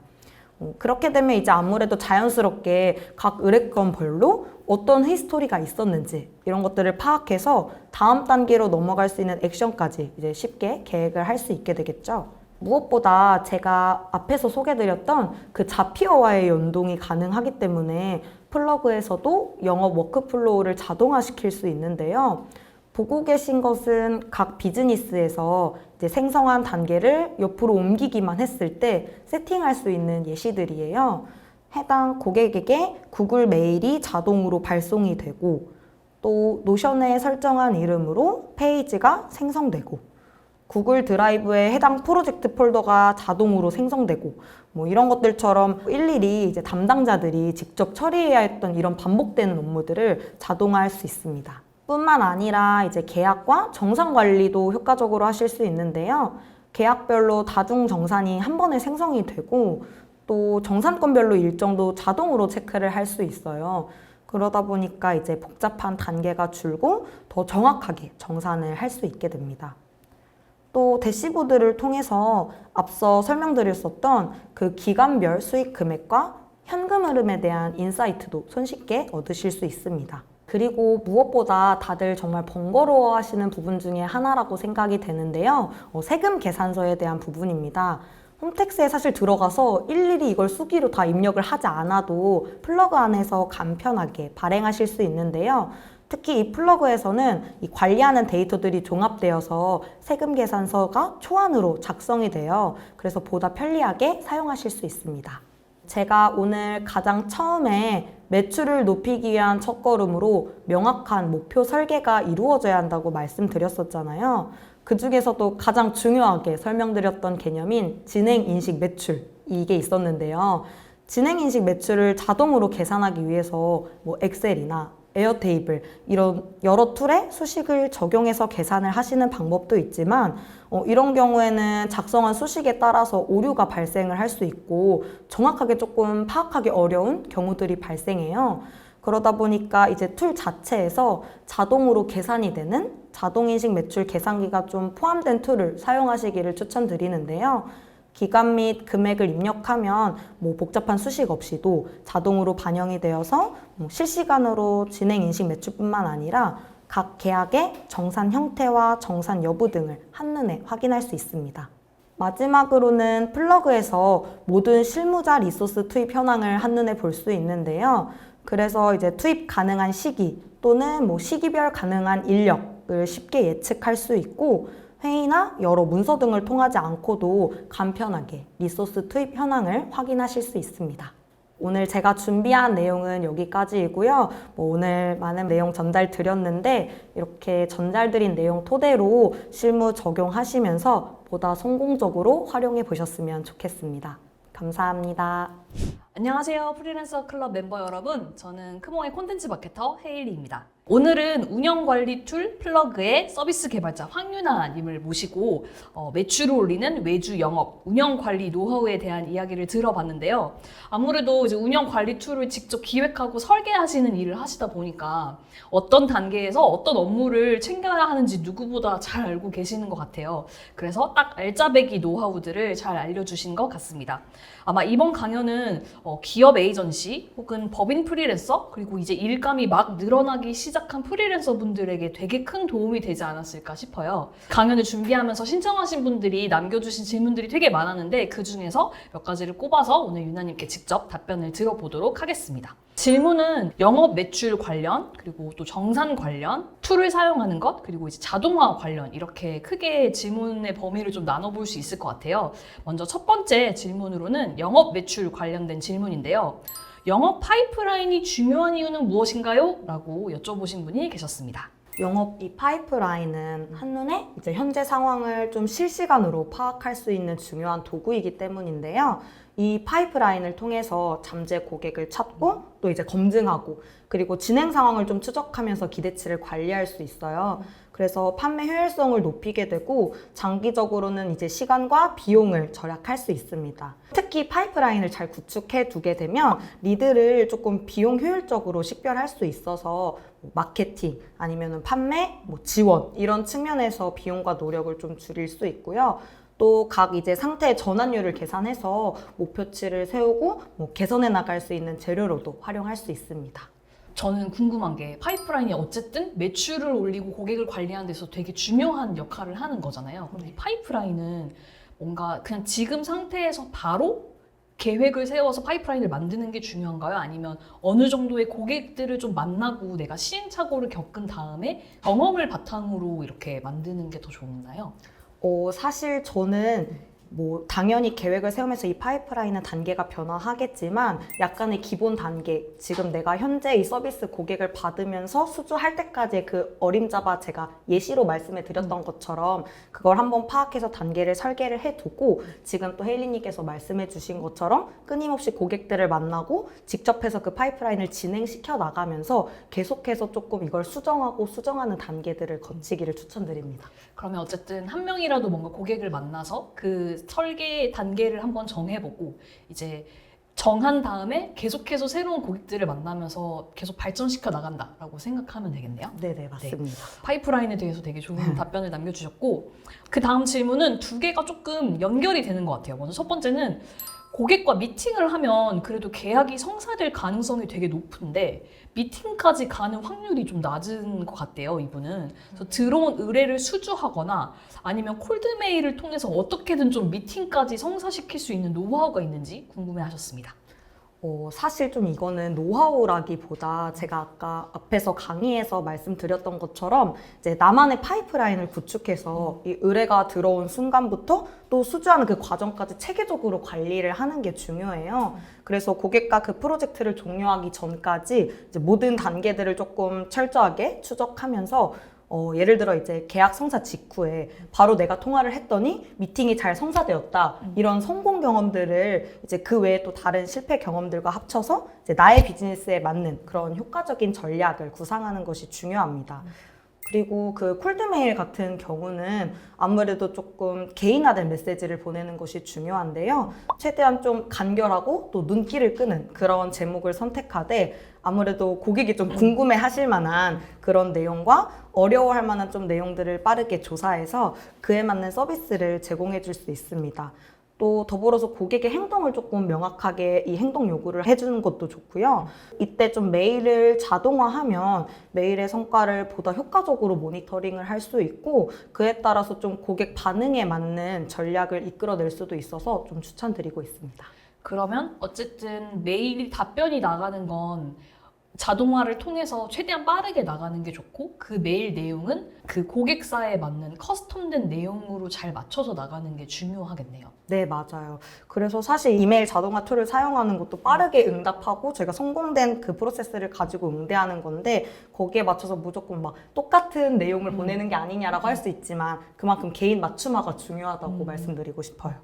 그렇게 되면 이제 아무래도 자연스럽게 각 의뢰건별로 어떤 히스토리가 있었는지 이런 것들을 파악해서 다음 단계로 넘어갈 수 있는 액션까지 이제 쉽게 계획을 할 수 있게 되겠죠. 무엇보다 제가 앞에서 소개드렸던 그 자피어와의 연동이 가능하기 때문에 플러그에서도 영업 워크플로우를 자동화시킬 수 있는데요. 보고 계신 것은 각 비즈니스에서 이제 생성한 단계를 옆으로 옮기기만 했을 때 세팅할 수 있는 예시들이에요. 해당 고객에게 구글 메일이 자동으로 발송이 되고 또 노션에 설정한 이름으로 페이지가 생성되고 구글 드라이브에 해당 프로젝트 폴더가 자동으로 생성되고 이런 것들처럼 일일이 이제 담당자들이 직접 처리해야 했던 이런 반복되는 업무들을 자동화할 수 있습니다. 뿐만 아니라 이제 계약과 정산 관리도 효과적으로 하실 수 있는데요. 계약별로 다중 정산이 한 번에 생성이 되고 또 정산건별로 일정도 자동으로 체크를 할 수 있어요. 그러다 보니까 이제 복잡한 단계가 줄고 더 정확하게 정산을 할 수 있게 됩니다. 또 대시보드를 통해서 앞서 설명드렸었던 그 기간별 수익 금액과 현금 흐름에 대한 인사이트도 손쉽게 얻으실 수 있습니다. 그리고 무엇보다 다들 정말 번거로워 하시는 부분 중에 하나라고 생각이 되는데요. 세금 계산서에 대한 부분입니다. 홈택스에 사실 들어가서 일일이 이걸 수기로 다 입력을 하지 않아도 플러그 안에서 간편하게 발행하실 수 있는데요. 특히 이 플러그에서는 이 관리하는 데이터들이 종합되어서 세금 계산서가 초안으로 작성이 돼요. 그래서 보다 편리하게 사용하실 수 있습니다. 제가 오늘 가장 처음에 매출을 높이기 위한 첫걸음으로 명확한 목표 설계가 이루어져야 한다고 말씀드렸었잖아요. 그 중에서도 가장 중요하게 설명드렸던 개념인 진행인식 매출, 이게 있었는데요. 진행인식 매출을 자동으로 계산하기 위해서 엑셀이나 에어테이블 이런 여러 툴에 수식을 적용해서 계산을 하시는 방법도 있지만 이런 경우에는 작성한 수식에 따라서 오류가 발생을 할 수 있고 정확하게 조금 파악하기 어려운 경우들이 발생해요. 그러다 보니까 이제 툴 자체에서 자동으로 계산이 되는 자동인식 매출 계산기가 좀 포함된 툴을 사용하시기를 추천드리는데요. 기간 및 금액을 입력하면 복잡한 수식 없이도 자동으로 반영이 되어서 실시간으로 진행 인식 매출뿐만 아니라 각 계약의 정산 형태와 정산 여부 등을 한눈에 확인할 수 있습니다. 마지막으로는 플러그에서 모든 실무자 리소스 투입 현황을 한눈에 볼 수 있는데요. 그래서 이제 투입 가능한 시기 또는 시기별 가능한 인력을 쉽게 예측할 수 있고 회의나 여러 문서 등을 통하지 않고도 간편하게 리소스 투입 현황을 확인하실 수 있습니다. 오늘 제가 준비한 내용은 여기까지이고요. 오늘 많은 내용 전달 드렸는데 이렇게 전달드린 내용 토대로 실무 적용하시면서 보다 성공적으로 활용해 보셨으면 좋겠습니다. 감사합니다. 안녕하세요. 프리랜서 클럽 멤버 여러분. 저는 크몽의 콘텐츠 마케터 헤일리입니다. 오늘은 운영관리 툴 플러그의 서비스 개발자 황유나님을 모시고 매출을 올리는 외주 영업, 운영관리 노하우에 대한 이야기를 들어봤는데요. 아무래도 이제 운영관리 툴을 직접 기획하고 설계하시는 일을 하시다 보니까 어떤 단계에서 어떤 업무를 챙겨야 하는지 누구보다 잘 알고 계시는 것 같아요. 그래서 딱 알짜배기 노하우들을 잘 알려주신 것 같습니다. 아마 이번 강연은 기업 에이전시 혹은 법인 프리랜서 그리고 이제 일감이 막 늘어나기 시작한 프리랜서 분들에게 되게 큰 도움이 되지 않았을까 싶어요. 강연을 준비하면서 신청하신 분들이 남겨주신 질문들이 되게 많았는데 그 중에서 몇 가지를 꼽아서 오늘 유나님께 직접 답변을 들어보도록 하겠습니다. 질문은 영업 매출 관련, 그리고 또 정산 관련, 툴을 사용하는 것, 그리고 이제 자동화 관련 이렇게 크게 질문의 범위를 좀 나눠볼 수 있을 것 같아요. 먼저 첫 번째 질문으로는 영업 매출 관련된 질문인데요. 영업 파이프라인이 중요한 이유는 무엇인가요? 라고 여쭤보신 분이 계셨습니다. 영업 이 파이프라인은 한눈에 이제 현재 상황을 좀 실시간으로 파악할 수 있는 중요한 도구이기 때문인데요. 이 파이프라인을 통해서 잠재 고객을 찾고 또 이제 검증하고 그리고 진행 상황을 좀 추적하면서 기대치를 관리할 수 있어요. 그래서 판매 효율성을 높이게 되고 장기적으로는 이제 시간과 비용을 절약할 수 있습니다. 특히 파이프라인을 잘 구축해 두게 되면 리드를 조금 비용 효율적으로 식별할 수 있어서 마케팅 아니면은 판매, 지원 이런 측면에서 비용과 노력을 좀 줄일 수 있고요. 또 각 이제 상태의 전환율을 계산해서 목표치를 세우고 개선해 나갈 수 있는 재료로도 활용할 수 있습니다. 저는 궁금한 게 파이프라인이 어쨌든 매출을 올리고 고객을 관리하는 데서 되게 중요한 역할을 하는 거잖아요. 그럼 이 파이프라인은 뭔가 그냥 지금 상태에서 바로 계획을 세워서 파이프라인을 만드는 게 중요한가요? 아니면 어느 정도의 고객들을 좀 만나고 내가 시행착오를 겪은 다음에 경험을 바탕으로 이렇게 만드는 게 더 좋나요? 사실 저는 당연히 계획을 세우면서 이 파이프라인은 단계가 변화하겠지만 약간의 기본 단계, 지금 내가 현재 이 서비스 고객을 받으면서 수주할 때까지의 그 어림잡아 제가 예시로 말씀해 드렸던 것처럼 그걸 한번 파악해서 단계를 설계를 해두고 지금 또 헤일리님께서 말씀해 주신 것처럼 끊임없이 고객들을 만나고 직접 해서 그 파이프라인을 진행시켜 나가면서 계속해서 조금 이걸 수정하고 수정하는 단계들을 거치기를 추천드립니다. 그러면 어쨌든 한 명이라도 뭔가 고객을 만나서 그 설계 단계를 한번 정해보고 이제 정한 다음에 계속해서 새로운 고객들을 만나면서 계속 발전시켜 나간다라고 생각하면 되겠네요. 네네, 맞습니다. 네. 파이프라인에 대해서 되게 좋은 답변을 남겨주셨고 그 다음 질문은 두 개가 조금 연결이 되는 것 같아요. 먼저 첫 번째는 고객과 미팅을 하면 그래도 계약이 성사될 가능성이 되게 높은데 미팅까지 가는 확률이 좀 낮은 것 같대요, 이분은. 그래서 들어온 의뢰를 수주하거나 아니면 콜드메일을 통해서 어떻게든 좀 미팅까지 성사시킬 수 있는 노하우가 있는지 궁금해하셨습니다. 사실 좀 이거는 노하우라기보다 제가 아까 앞에서 강의에서 말씀드렸던 것처럼 이제 나만의 파이프라인을 구축해서 이 의뢰가 들어온 순간부터 또 수주하는 그 과정까지 체계적으로 관리를 하는 게 중요해요. 그래서 고객과 그 프로젝트를 종료하기 전까지 이제 모든 단계들을 조금 철저하게 추적하면서 예를 들어 이제 계약 성사 직후에 바로 내가 통화를 했더니 미팅이 잘 성사되었다. 이런 성공 경험들을 이제 그 외에 또 다른 실패 경험들과 합쳐서 이제 나의 비즈니스에 맞는 그런 효과적인 전략을 구상하는 것이 중요합니다. 그리고 그 콜드메일 같은 경우는 아무래도 조금 개인화된 메시지를 보내는 것이 중요한데요. 최대한 좀 간결하고 또 눈길을 끄는 그런 제목을 선택하되 아무래도 고객이 좀 궁금해 하실 만한 그런 내용과 어려워할 만한 좀 내용들을 빠르게 조사해서 그에 맞는 서비스를 제공해 줄 수 있습니다. 또 더불어서 고객의 행동을 조금 명확하게 이 행동 요구를 해주는 것도 좋고요. 이때 좀 메일을 자동화하면 메일의 성과를 보다 효과적으로 모니터링을 할 수 있고 그에 따라서 좀 고객 반응에 맞는 전략을 이끌어낼 수도 있어서 좀 추천드리고 있습니다. 그러면 어쨌든 메일이 답변이 나가는 건 자동화를 통해서 최대한 빠르게 나가는 게 좋고 그 메일 내용은 그 고객사에 맞는 커스텀된 내용으로 잘 맞춰서 나가는 게 중요하겠네요. 네, 맞아요. 그래서 사실 이메일 자동화 툴을 사용하는 것도 빠르게 응답하고 저희가 성공된 그 프로세스를 가지고 응대하는 건데 거기에 맞춰서 무조건 막 똑같은 내용을 보내는 게 아니냐라고 할 수 있지만 그만큼 개인 맞춤화가 중요하다고 말씀드리고 싶어요.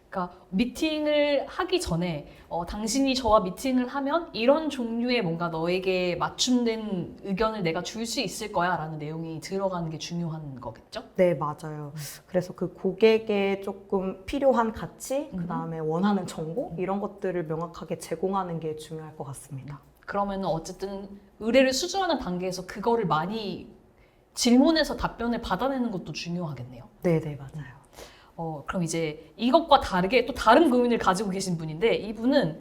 그러니까 미팅을 하기 전에 당신이 저와 미팅을 하면 이런 종류의 뭔가 너에게 맞춤된 의견을 내가 줄 수 있을 거야 라는 내용이 들어가는 게 중요한 거겠죠? 네, 맞아요. 그래서 그 고객에 조금 필요한 가치, 그 다음에 원하는 정보 이런 것들을 명확하게 제공하는 게 중요할 것 같습니다. 그러면 어쨌든 의뢰를 수주하는 단계에서 그거를 많이 질문해서 답변을 받아내는 것도 중요하겠네요. 네, 네, 맞아요. 그럼 이제 이것과 다르게 또 다른 고민을 가지고 계신 분인데 이분은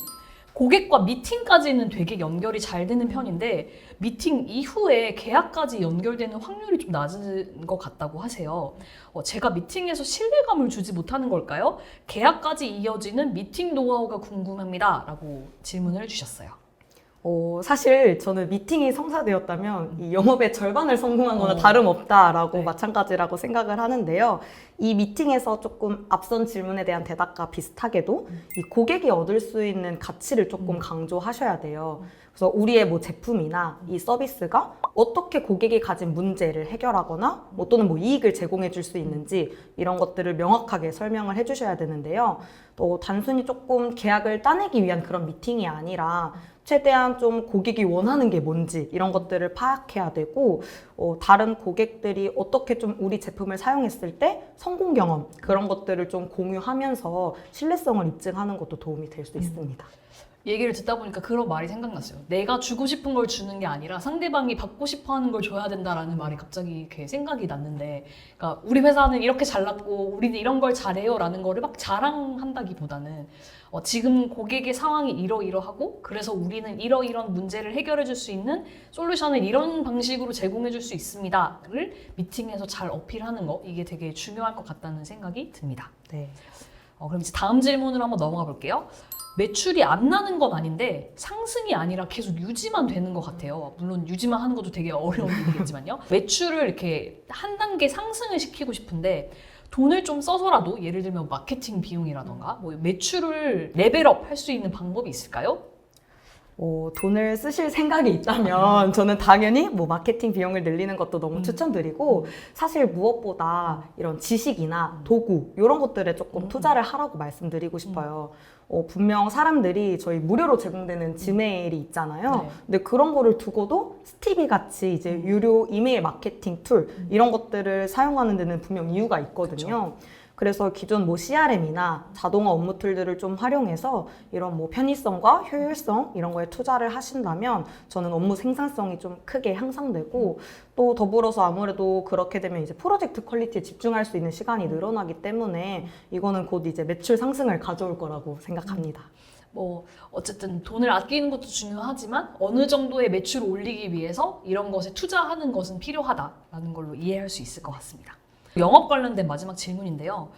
고객과 미팅까지는 되게 연결이 잘 되는 편인데 미팅 이후에 계약까지 연결되는 확률이 좀 낮은 것 같다고 하세요. 제가 미팅에서 신뢰감을 주지 못하는 걸까요? 계약까지 이어지는 미팅 노하우가 궁금합니다. 라고 질문을 주셨어요. 사실 저는 미팅이 성사되었다면 이 영업의 절반을 성공한 거나 다름없다라고 네. 마찬가지라고 생각을 하는데요. 이 미팅에서 조금 앞선 질문에 대한 대답과 비슷하게도 이 고객이 얻을 수 있는 가치를 조금 강조하셔야 돼요. 그래서 우리의 뭐 제품이나 이 서비스가 어떻게 고객이 가진 문제를 해결하거나 또는 뭐 이익을 제공해 줄 수 있는지 이런 것들을 명확하게 설명을 해 주셔야 되는데요. 또 단순히 조금 계약을 따내기 위한 그런 미팅이 아니라 최대한 좀 고객이 원하는 게 뭔지 이런 것들을 파악해야 되고 다른 고객들이 어떻게 좀 우리 제품을 사용했을 때 성공 경험 그런 것들을 좀 공유하면서 신뢰성을 입증하는 것도 도움이 될 수 있습니다. 얘기를 듣다 보니까 그런 말이 생각났어요. 내가 주고 싶은 걸 주는 게 아니라 상대방이 받고 싶어 하는 걸 줘야 된다라는 말이 갑자기 이렇게 생각이 났는데, 그러니까 우리 회사는 이렇게 잘났고 우리는 이런 걸 잘해요 라는 거를 막 자랑한다기보다는 지금 고객의 상황이 이러이러하고 그래서 우리는 이러이런 문제를 해결해 줄 수 있는 솔루션을 이런 방식으로 제공해 줄 수 있습니다를 미팅에서 잘 어필하는 거, 이게 되게 중요할 것 같다는 생각이 듭니다. 네. 그럼 이제 다음 질문으로 한번 넘어가 볼게요. 매출이 안 나는 건 아닌데 상승이 아니라 계속 유지만 되는 것 같아요. 물론 유지만 하는 것도 되게 어려운 일이겠지만요. 매출을 이렇게 한 단계 상승을 시키고 싶은데 돈을 좀 써서라도 예를 들면 마케팅 비용이라던가 뭐 매출을 레벨업 할 수 있는 방법이 있을까요? 돈을 쓰실 생각이 있다면 저는 당연히 뭐 마케팅 비용을 늘리는 것도 너무 추천드리고 사실 무엇보다 이런 지식이나 도구 이런 것들에 조금 투자를 하라고 말씀드리고 싶어요. 분명 사람들이 저희 무료로 제공되는 지메일이 있잖아요. 네. 근데 그런 거를 두고도 스티비 같이 이제 유료 이메일 마케팅 툴 이런 것들을 사용하는 데는 분명 이유가 있거든요. 그래서 기존 뭐 CRM이나 자동화 업무 툴들을 좀 활용해서 이런 뭐 편의성과 효율성 이런 거에 투자를 하신다면 저는 업무 생산성이 좀 크게 향상되고 또 더불어서 아무래도 그렇게 되면 이제 프로젝트 퀄리티에 집중할 수 있는 시간이 늘어나기 때문에 이거는 곧 이제 매출 상승을 가져올 거라고 생각합니다. 뭐 어쨌든 돈을 아끼는 것도 중요하지만 어느 정도의 매출을 올리기 위해서 이런 것에 투자하는 것은 필요하다라는 걸로 이해할 수 있을 것 같습니다. 영업 관련된 마지막 질문인데요.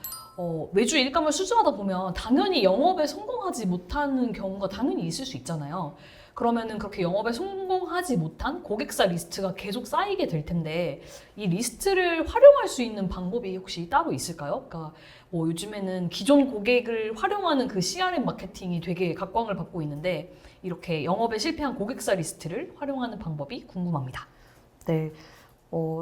매주 일감을 수주하다 보면 당연히 영업에 성공하지 못하는 경우가 당연히 있을 수 있잖아요. 그러면은 그렇게 영업에 성공하지 못한 고객사 리스트가 계속 쌓이게 될 텐데 이 리스트를 활용할 수 있는 방법이 혹시 따로 있을까요? 그러니까 뭐 요즘에는 기존 고객을 활용하는 그 CRM 마케팅이 되게 각광을 받고 있는데 이렇게 영업에 실패한 고객사 리스트를 활용하는 방법이 궁금합니다. 네.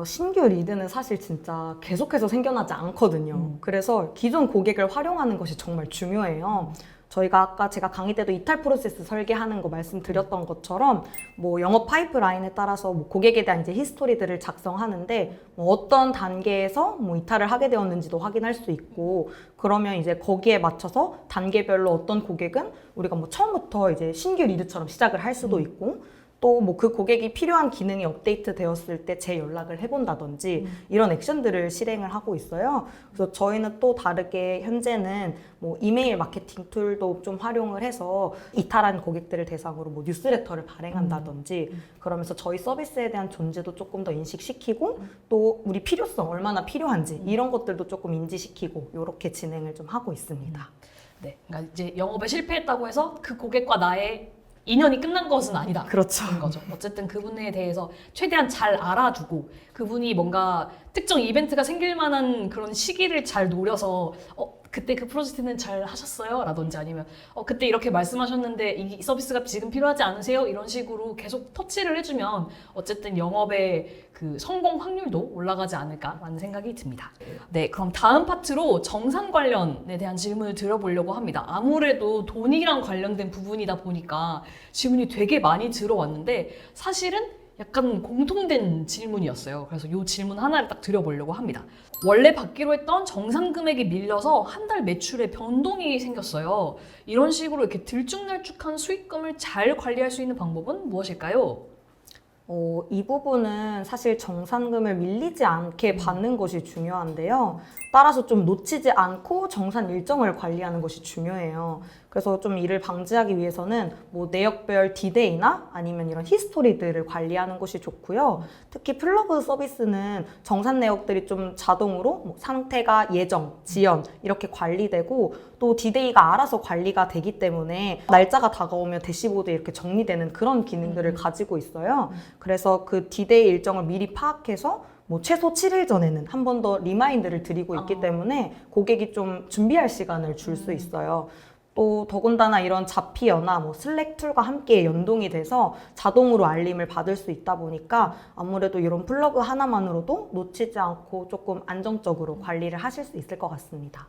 신규 리드는 사실 진짜 계속해서 생겨나지 않거든요. 그래서 기존 고객을 활용하는 것이 정말 중요해요. 저희가 아까 제가 강의 때도 이탈 프로세스 설계하는 거 말씀드렸던 것처럼 뭐 영업 파이프라인에 따라서 뭐 고객에 대한 이제 히스토리들을 작성하는데 뭐 어떤 단계에서 뭐 이탈을 하게 되었는지도 확인할 수 있고 그러면 이제 거기에 맞춰서 단계별로 어떤 고객은 우리가 뭐 처음부터 이제 신규 리드처럼 시작을 할 수도 있고 또 뭐 그 고객이 필요한 기능이 업데이트 되었을 때 재연락을 해본다든지 이런 액션들을 실행을 하고 있어요. 그래서 저희는 또 다르게 현재는 뭐 이메일 마케팅 툴도 좀 활용을 해서 이탈한 고객들을 대상으로 뭐 뉴스레터를 발행한다든지 그러면서 저희 서비스에 대한 존재도 조금 더 인식시키고 또 우리 필요성 얼마나 필요한지 이런 것들도 조금 인지시키고 이렇게 진행을 좀 하고 있습니다. 네, 그러니까 이제 영업에 실패했다고 해서 그 고객과 나의 인연이 끝난 것은 아니다. 그렇죠. 그런 거죠. 어쨌든 그분에 대해서 최대한 잘 알아두고 그분이 뭔가 특정 이벤트가 생길 만한 그런 시기를 잘 노려서 그때 그 프로젝트는 잘 하셨어요? 라든지 아니면 그때 이렇게 말씀하셨는데 이 서비스가 지금 필요하지 않으세요? 이런 식으로 계속 터치를 해주면 어쨌든 영업의 그 성공 확률도 올라가지 않을까라는 생각이 듭니다. 네, 그럼 다음 파트로 정산 관련에 대한 질문을 드려보려고 합니다. 아무래도 돈이랑 관련된 부분이다 보니까 질문이 되게 많이 들어왔는데 사실은 약간 공통된 질문이었어요. 그래서 이 질문 하나를 딱 드려보려고 합니다. 원래 받기로 했던 정산 금액이 밀려서 한 달 매출에 변동이 생겼어요. 이런 식으로 이렇게 들쭉날쭉한 수익금을 잘 관리할 수 있는 방법은 무엇일까요? 이 부분은 사실 정산금을 밀리지 않게 받는 것이 중요한데요. 따라서 좀 놓치지 않고 정산 일정을 관리하는 것이 중요해요. 그래서 좀 이를 방지하기 위해서는 뭐 내역별 디데이나 아니면 이런 히스토리들을 관리하는 것이 좋고요. 특히 플러그 서비스는 정산 내역들이 좀 자동으로 뭐 상태가 예정, 지연 이렇게 관리되고 또 디데이가 알아서 관리가 되기 때문에 날짜가 다가오면 대시보드에 이렇게 정리되는 그런 기능들을 가지고 있어요. 그래서 그 디데이 일정을 미리 파악해서 뭐 최소 7일 전에는 한 번 더 리마인드를 드리고 있기 때문에 고객이 좀 준비할 시간을 줄 수 있어요. 또 더군다나 이런 자피어나 뭐 슬랙 툴과 함께 연동이 돼서 자동으로 알림을 받을 수 있다 보니까 아무래도 이런 플러그 하나만으로도 놓치지 않고 조금 안정적으로 관리를 하실 수 있을 것 같습니다.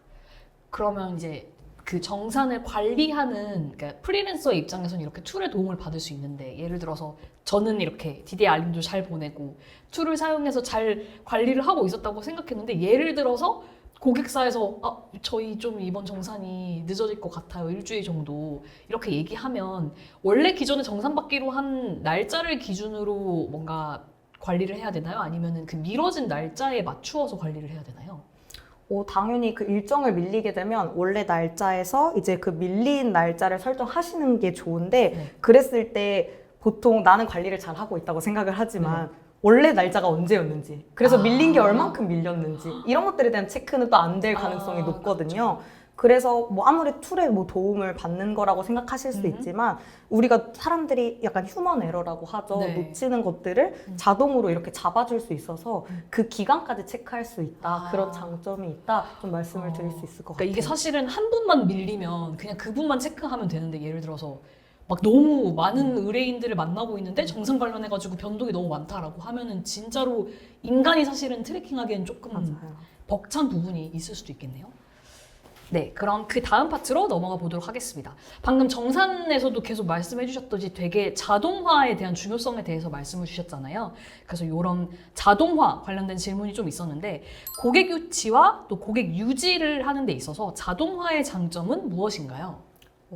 그러면 이제 그 정산을 관리하는 그러니까 프리랜서의 입장에서는 이렇게 툴의 도움을 받을 수 있는데 예를 들어서 저는 이렇게 디데이 알림도 잘 보내고 툴을 사용해서 잘 관리를 하고 있었다고 생각했는데 예를 들어서 고객사에서 저희 좀 이번 정산이 늦어질 것 같아요. 일주일 정도 이렇게 얘기하면 원래 기존에 정산받기로 한 날짜를 기준으로 뭔가 관리를 해야 되나요? 아니면은 그 미뤄진 날짜에 맞추어서 관리를 해야 되나요? 당연히 그 일정을 밀리게 되면 원래 날짜에서 이제 그 밀린 날짜를 설정하시는 게 좋은데 그랬을 때 보통 나는 관리를 잘 하고 있다고 생각을 하지만 원래 날짜가 언제였는지 그래서 밀린 게 얼만큼 밀렸는지 이런 것들에 대한 체크는 또 안 될 가능성이 높거든요. 그래서 뭐 아무리 툴의 뭐 도움을 받는 거라고 생각하실 수 있지만 우리가 사람들이 약간 휴먼 에러라고 하죠. 네. 놓치는 것들을 자동으로 이렇게 잡아줄 수 있어서 그 기간까지 체크할 수 있다. 그런 장점이 있다. 좀 말씀을 드릴 수 있을 것 같아요. 이게 사실은 한 분만 밀리면 그냥 그분만 체크하면 되는데 예를 들어서 막 너무 많은 의뢰인들을 만나고 있는데 정산 관련해가지고 변동이 너무 많다라고 하면은 진짜로 인간이 사실은 트래킹하기엔 조금 맞아요. 벅찬 부분이 있을 수도 있겠네요. 네, 그럼 그 다음 파트로 넘어가 보도록 하겠습니다. 방금 정산에서도 계속 말씀해 주셨듯이 되게 자동화에 대한 중요성에 대해서 말씀을 주셨잖아요. 그래서 이런 자동화 관련된 질문이 좀 있었는데 고객 유치와 또 고객 유지를 하는 데 있어서 자동화의 장점은 무엇인가요?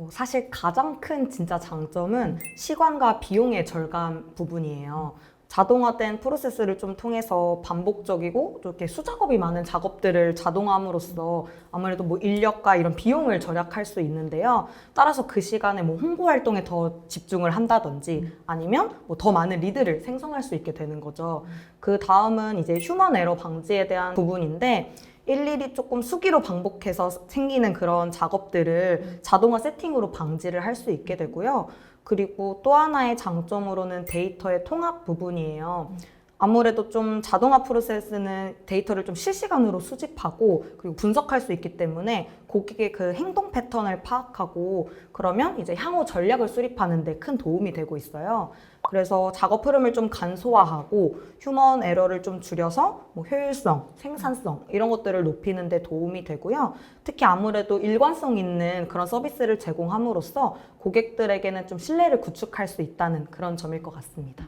사실 가장 큰 진짜 장점은 시간과 비용의 절감 부분이에요. 자동화된 프로세스를 좀 통해서 반복적이고 또 이렇게 수작업이 많은 작업들을 자동화함으로써 아무래도 뭐 인력과 이런 비용을 절약할 수 있는데요. 따라서 그 시간에 뭐 홍보 활동에 더 집중을 한다든지 아니면 뭐 더 많은 리드를 생성할 수 있게 되는 거죠. 그 다음은 이제 휴먼 에러 방지에 대한 부분인데 일일이 조금 수기로 반복해서 생기는 그런 작업들을 자동화 세팅으로 방지를 할 수 있게 되고요. 그리고 또 하나의 장점으로는 데이터의 통합 부분이에요. 아무래도 좀 자동화 프로세스는 데이터를 좀 실시간으로 수집하고 그리고 분석할 수 있기 때문에 고객의 그 행동 패턴을 파악하고 그러면 이제 향후 전략을 수립하는 데 큰 도움이 되고 있어요. 그래서 작업 흐름을 좀 간소화하고 휴먼 에러를 좀 줄여서 뭐 효율성, 생산성 이런 것들을 높이는 데 도움이 되고요. 특히 아무래도 일관성 있는 그런 서비스를 제공함으로써 고객들에게는 좀 신뢰를 구축할 수 있다는 그런 점일 것 같습니다.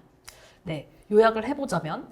네, 요약을 해보자면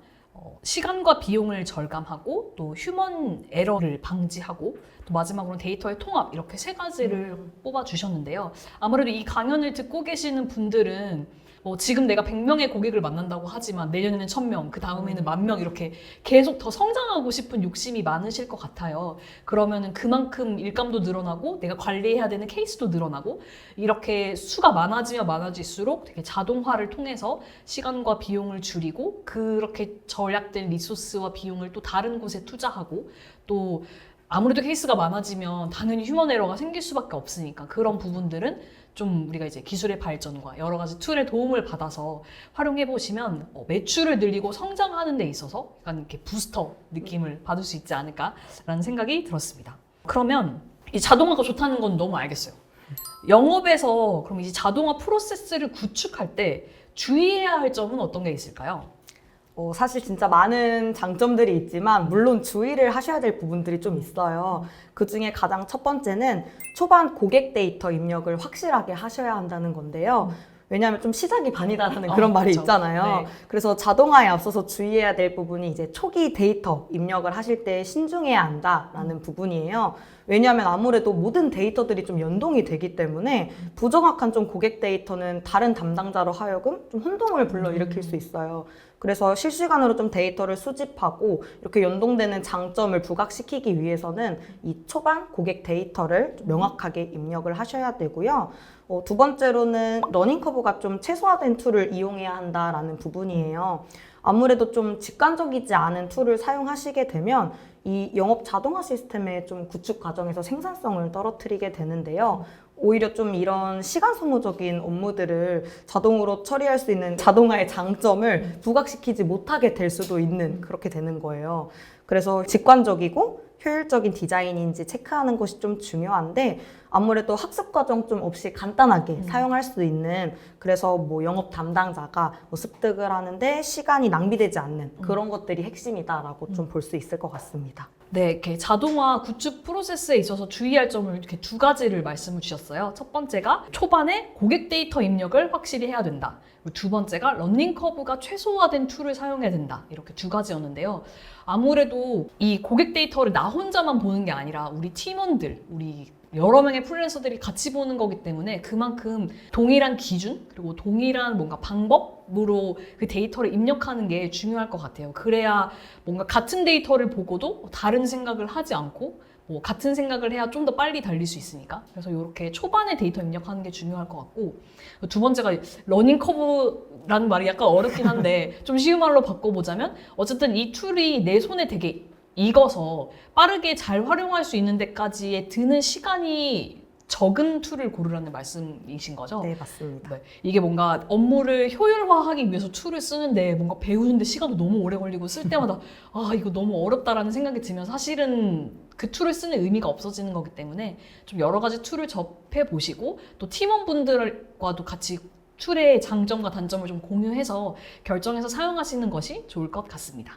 시간과 비용을 절감하고 또 휴먼 에러를 방지하고 또 마지막으로는 데이터의 통합 이렇게 세 가지를 뽑아주셨는데요. 아무래도 이 강연을 듣고 계시는 분들은 지금 내가 100명의 고객을 만난다고 하지만 내년에는 1000명, 그 다음에는 10,000명 이렇게 계속 더 성장하고 싶은 욕심이 많으실 것 같아요. 그러면은 그만큼 일감도 늘어나고 내가 관리해야 되는 케이스도 늘어나고 이렇게 수가 많아지면 많아질수록 되게 자동화를 통해서 시간과 비용을 줄이고 그렇게 절약된 리소스와 비용을 또 다른 곳에 투자하고 또 아무래도 케이스가 많아지면 당연히 휴먼 에러가 생길 수밖에 없으니까 그런 부분들은 좀 우리가 이제 기술의 발전과 여러 가지 툴의 도움을 받아서 활용해 보시면 매출을 늘리고 성장하는 데 있어서 약간 이렇게 부스터 느낌을 받을 수 있지 않을까라는 생각이 들었습니다. 그러면 이 자동화가 좋다는 건 너무 알겠어요. 영업에서 그럼 이 자동화 프로세스를 구축할 때 주의해야 할 점은 어떤 게 있을까요? 사실 진짜 많은 장점들이 있지만 물론 주의를 하셔야 될 부분들이 좀 있어요. 그 중에 가장 첫 번째는 초반 고객 데이터 입력을 확실하게 하셔야 한다는 건데요. 왜냐하면 좀 시작이 반이다라는 그런 말이 그렇죠. 있잖아요. 네. 그래서 자동화에 앞서서 주의해야 될 부분이 이제 초기 데이터 입력을 하실 때 신중해야 한다라는 부분이에요. 왜냐하면 아무래도 모든 데이터들이 좀 연동이 되기 때문에 부정확한 좀 고객 데이터는 다른 담당자로 하여금 좀 혼동을 불러일으킬 수 있어요. 그래서 실시간으로 좀 데이터를 수집하고 이렇게 연동되는 장점을 부각시키기 위해서는 이 초반 고객 데이터를 좀 명확하게 입력을 하셔야 되고요. 두 번째로는 러닝 커브가 좀 최소화된 툴을 이용해야 한다라는 부분이에요. 아무래도 좀 직관적이지 않은 툴을 사용하시게 되면 이 영업 자동화 시스템의 좀 구축 과정에서 생산성을 떨어뜨리게 되는데요. 오히려 좀 이런 시간 소모적인 업무들을 자동으로 처리할 수 있는 자동화의 장점을 부각시키지 못하게 될 수도 있는 그렇게 되는 거예요. 그래서 직관적이고 효율적인 디자인인지 체크하는 것이 좀 중요한데 아무래도 학습 과정 좀 없이 간단하게 사용할 수 있는 그래서 뭐 영업 담당자가 뭐 습득을 하는데 시간이 낭비되지 않는 그런 것들이 핵심이다라고 좀 볼 수 있을 것 같습니다. 네, 이렇게 자동화 구축 프로세스에 있어서 주의할 점을 이렇게 두 가지를 말씀을 주셨어요. 첫 번째가 초반에 고객 데이터 입력을 확실히 해야 된다. 그리고 두 번째가 러닝 커브가 최소화된 툴을 사용해야 된다. 이렇게 두 가지였는데요. 아무래도 이 고객 데이터를 나 혼자만 보는 게 아니라 우리 팀원들, 우리 여러 명의 프리랜서들이 같이 보는 거기 때문에 그만큼 동일한 기준 그리고 동일한 뭔가 방법으로 그 데이터를 입력하는 게 중요할 것 같아요. 그래야 뭔가 같은 데이터를 보고도 다른 생각을 하지 않고 뭐 같은 생각을 해야 좀 더 빨리 달릴 수 있으니까 그래서 이렇게 초반에 데이터 입력하는 게 중요할 것 같고 두 번째가 러닝 커브라는 말이 약간 어렵긴 한데 좀 쉬운 말로 바꿔보자면 어쨌든 이 툴이 내 손에 되게 익어서 빠르게 잘 활용할 수 있는 데까지의 드는 시간이 적은 툴을 고르라는 말씀이신 거죠? 네, 맞습니다. 네. 이게 뭔가 업무를 효율화하기 위해서 툴을 쓰는데 뭔가 배우는데 시간도 너무 오래 걸리고 쓸 때마다 아 이거 너무 어렵다라는 생각이 들면 사실은 그 툴을 쓰는 의미가 없어지는 거기 때문에 좀 여러 가지 툴을 접해 보시고 또 팀원분들과도 같이 툴의 장점과 단점을 좀 공유해서 결정해서 사용하시는 것이 좋을 것 같습니다.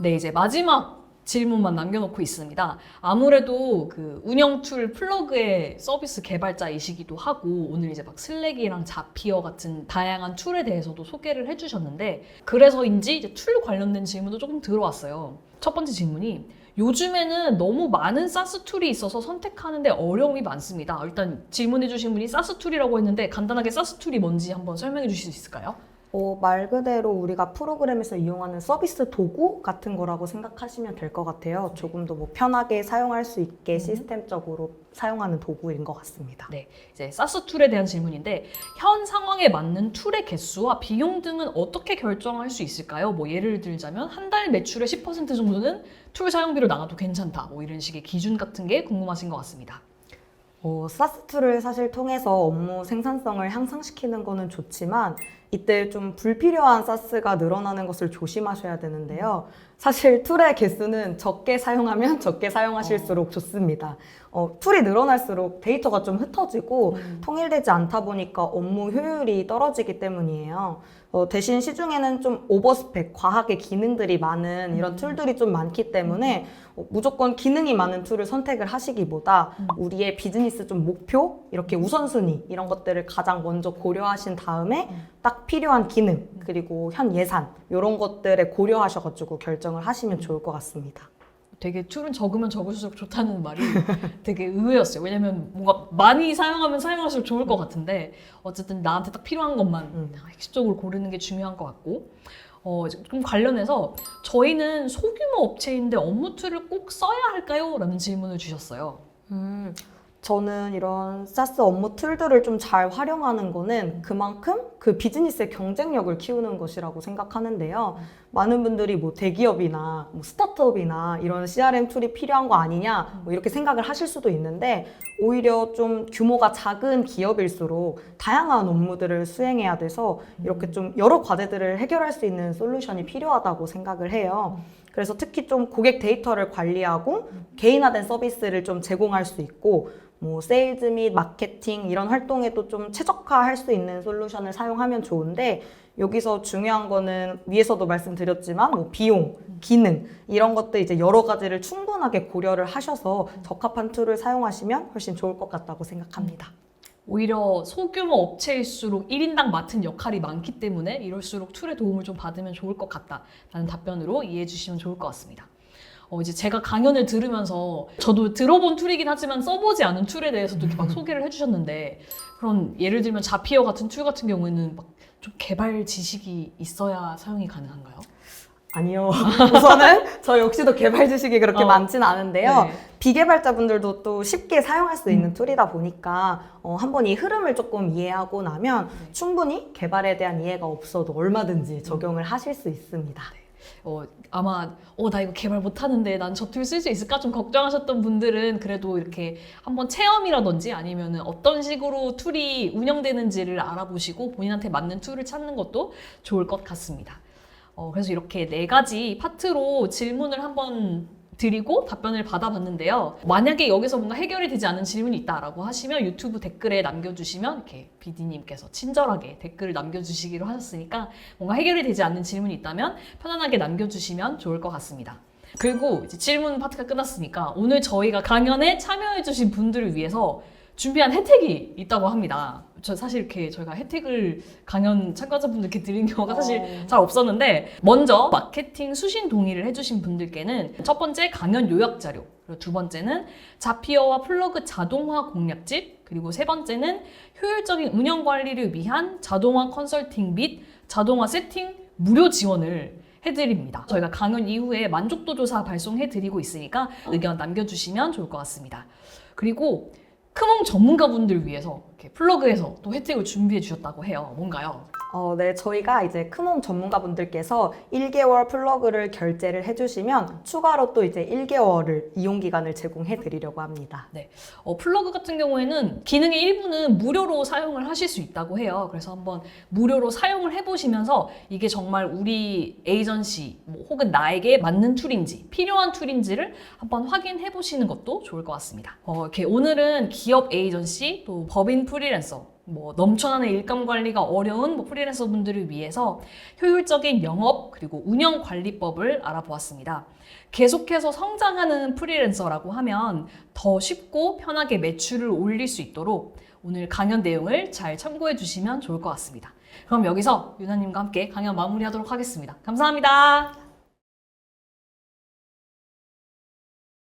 네, 이제 마지막 질문만 남겨놓고 있습니다. 아무래도 그 운영 툴 플러그의 서비스 개발자이시기도 하고 오늘 이제 막 슬랙이랑 자피어 같은 다양한 툴에 대해서도 소개를 해주셨는데 그래서인지 이제 툴 관련된 질문도 조금 들어왔어요. 첫 번째 질문이 요즘에는 너무 많은 사스 툴이 있어서 선택하는데 어려움이 많습니다. 일단 질문해주신 분이 사스 툴이라고 했는데 간단하게 사스 툴이 뭔지 한번 설명해 주실 수 있을까요? 말 그대로 우리가 프로그램에서 이용하는 서비스 도구 같은 거라고 생각하시면 될 것 같아요. 조금 더 뭐 편하게 사용할 수 있게 시스템적으로 사용하는 도구인 것 같습니다. 네, 이제 사스 툴에 대한 질문인데 현 상황에 맞는 툴의 개수와 비용 등은 어떻게 결정할 수 있을까요? 뭐 예를 들자면 한 달 매출의 10% 정도는 툴 사용비로 나가도 괜찮다. 뭐 이런 식의 기준 같은 게 궁금하신 것 같습니다. 사스 툴을 사실 통해서 업무 생산성을 향상시키는 거는 좋지만 이때 좀 불필요한 사스가 늘어나는 것을 조심하셔야 되는데요. 사실 툴의 개수는 적게 사용하면 적게 사용하실수록 좋습니다. 툴이 늘어날수록 데이터가 좀 흩어지고 통일되지 않다 보니까 업무 효율이 떨어지기 때문이에요. 대신 시중에는 좀 오버스펙, 과하게 기능들이 많은 이런 툴들이 좀 많기 때문에 무조건 기능이 많은 툴을 선택을 하시기보다 우리의 비즈니스 좀 목표, 이렇게 우선순위 이런 것들을 가장 먼저 고려하신 다음에 딱 필요한 기능, 그리고 현 예산 이런 것들에 고려하셔가지고 결정을 하시면 좋을 것 같습니다. 되게 툴은 적으면 적을수록 좋다는 말이 되게 의외였어요. 왜냐면 뭔가 많이 사용하면 사용할수록 좋을 것 같은데 어쨌든 나한테 딱 필요한 것만 핵심적으로 고르는 게 중요한 것 같고 좀 관련해서 저희는 소규모 업체인데 업무 툴을 꼭 써야 할까요? 라는 질문을 주셨어요. 저는 이런 사스 업무 툴들을 좀 잘 활용하는 거는 그만큼 그 비즈니스의 경쟁력을 키우는 것이라고 생각하는데요. 많은 분들이 뭐 대기업이나 뭐 스타트업이나 이런 CRM 툴이 필요한 거 아니냐 뭐 이렇게 생각을 하실 수도 있는데 오히려 좀 규모가 작은 기업일수록 다양한 업무들을 수행해야 돼서 이렇게 좀 여러 과제들을 해결할 수 있는 솔루션이 필요하다고 생각을 해요. 그래서 특히 좀 고객 데이터를 관리하고 개인화된 서비스를 좀 제공할 수 있고 뭐 세일즈 및 마케팅 이런 활동에도 좀 최적화할 수 있는 솔루션을 사용하면 좋은데 여기서 중요한 거는 위에서도 말씀드렸지만 뭐 비용, 기능 이런 것들 이제 여러 가지를 충분하게 고려를 하셔서 적합한 툴을 사용하시면 훨씬 좋을 것 같다고 생각합니다. 오히려 소규모 업체일수록 1인당 맡은 역할이 많기 때문에 이럴수록 툴의 도움을 좀 받으면 좋을 것 같다라는 답변으로 이해해 주시면 좋을 것 같습니다. 이제 제가 강연을 들으면서 저도 들어본 툴이긴 하지만 써보지 않은 툴에 대해서도 이렇게 막 소개를 해주셨는데 그런 예를 들면 자피어 같은 툴 같은 경우에는 막 좀 개발 지식이 있어야 사용이 가능한가요? 아니요. 우선은 저 역시도 개발 지식이 그렇게 많지는 않은데요. 네. 비개발자분들도 또 쉽게 사용할 수 있는 툴이다 보니까 한번 이 흐름을 조금 이해하고 나면 충분히 개발에 대한 이해가 없어도 얼마든지 적용을 하실 수 있습니다. 아마 나 이거 개발 못하는데 난 저 툴 쓸 수 있을까 좀 걱정하셨던 분들은 그래도 이렇게 한번 체험이라든지 아니면은 어떤 식으로 툴이 운영되는지를 알아보시고 본인한테 맞는 툴을 찾는 것도 좋을 것 같습니다. 그래서 이렇게 4가지 파트로 질문을 한번 드리고 답변을 받아봤는데요. 만약에 여기서 뭔가 해결이 되지 않은 질문이 있다라고 하시면 유튜브 댓글에 남겨주시면 이렇게 BD님께서 친절하게 댓글을 남겨주시기로 하셨으니까 뭔가 해결이 되지 않는 질문이 있다면 편안하게 남겨주시면 좋을 것 같습니다. 그리고 이제 질문 파트가 끝났으니까 오늘 저희가 강연에 참여해주신 분들을 위해서 준비한 혜택이 있다고 합니다. 저 사실 이렇게 저희가 혜택을 강연 참가자분들께 드린 경우가 사실 잘 없었는데 먼저 마케팅 수신 동의를 해주신 분들께는 첫 번째 강연 요약 자료, 그리고 두 번째는 자피어와 플러그 자동화 공략집, 그리고 세 번째는 효율적인 운영 관리를 위한 자동화 컨설팅 및 자동화 세팅 무료 지원을 해드립니다. 저희가 강연 이후에 만족도 조사 발송해드리고 있으니까 의견 남겨주시면 좋을 것 같습니다. 그리고 크몽 전문가분들 위해서 이렇게 플러그에서 또 혜택을 준비해 주셨다고 해요. 뭔가요? 네, 저희가 이제 크몽 전문가분들께서 1개월 플러그를 결제를 해주시면 추가로 또 이제 1개월을 이용기간을 제공해 드리려고 합니다. 네. 플러그 같은 경우에는 기능의 일부는 무료로 사용을 하실 수 있다고 해요. 그래서 한번 무료로 사용을 해보시면서 이게 정말 우리 에이전시 혹은 나에게 맞는 툴인지 필요한 툴인지를 한번 확인해 보시는 것도 좋을 것 같습니다. 이렇게 오늘은 기업 에이전시 또 법인 프리랜서 넘쳐나는 일감 관리가 어려운 프리랜서 분들을 위해서 효율적인 영업 그리고 운영 관리법을 알아보았습니다. 계속해서 성장하는 프리랜서라고 하면 더 쉽고 편하게 매출을 올릴 수 있도록 오늘 강연 내용을 잘 참고해 주시면 좋을 것 같습니다. 그럼 여기서 유나님과 함께 강연 마무리하도록 하겠습니다. 감사합니다.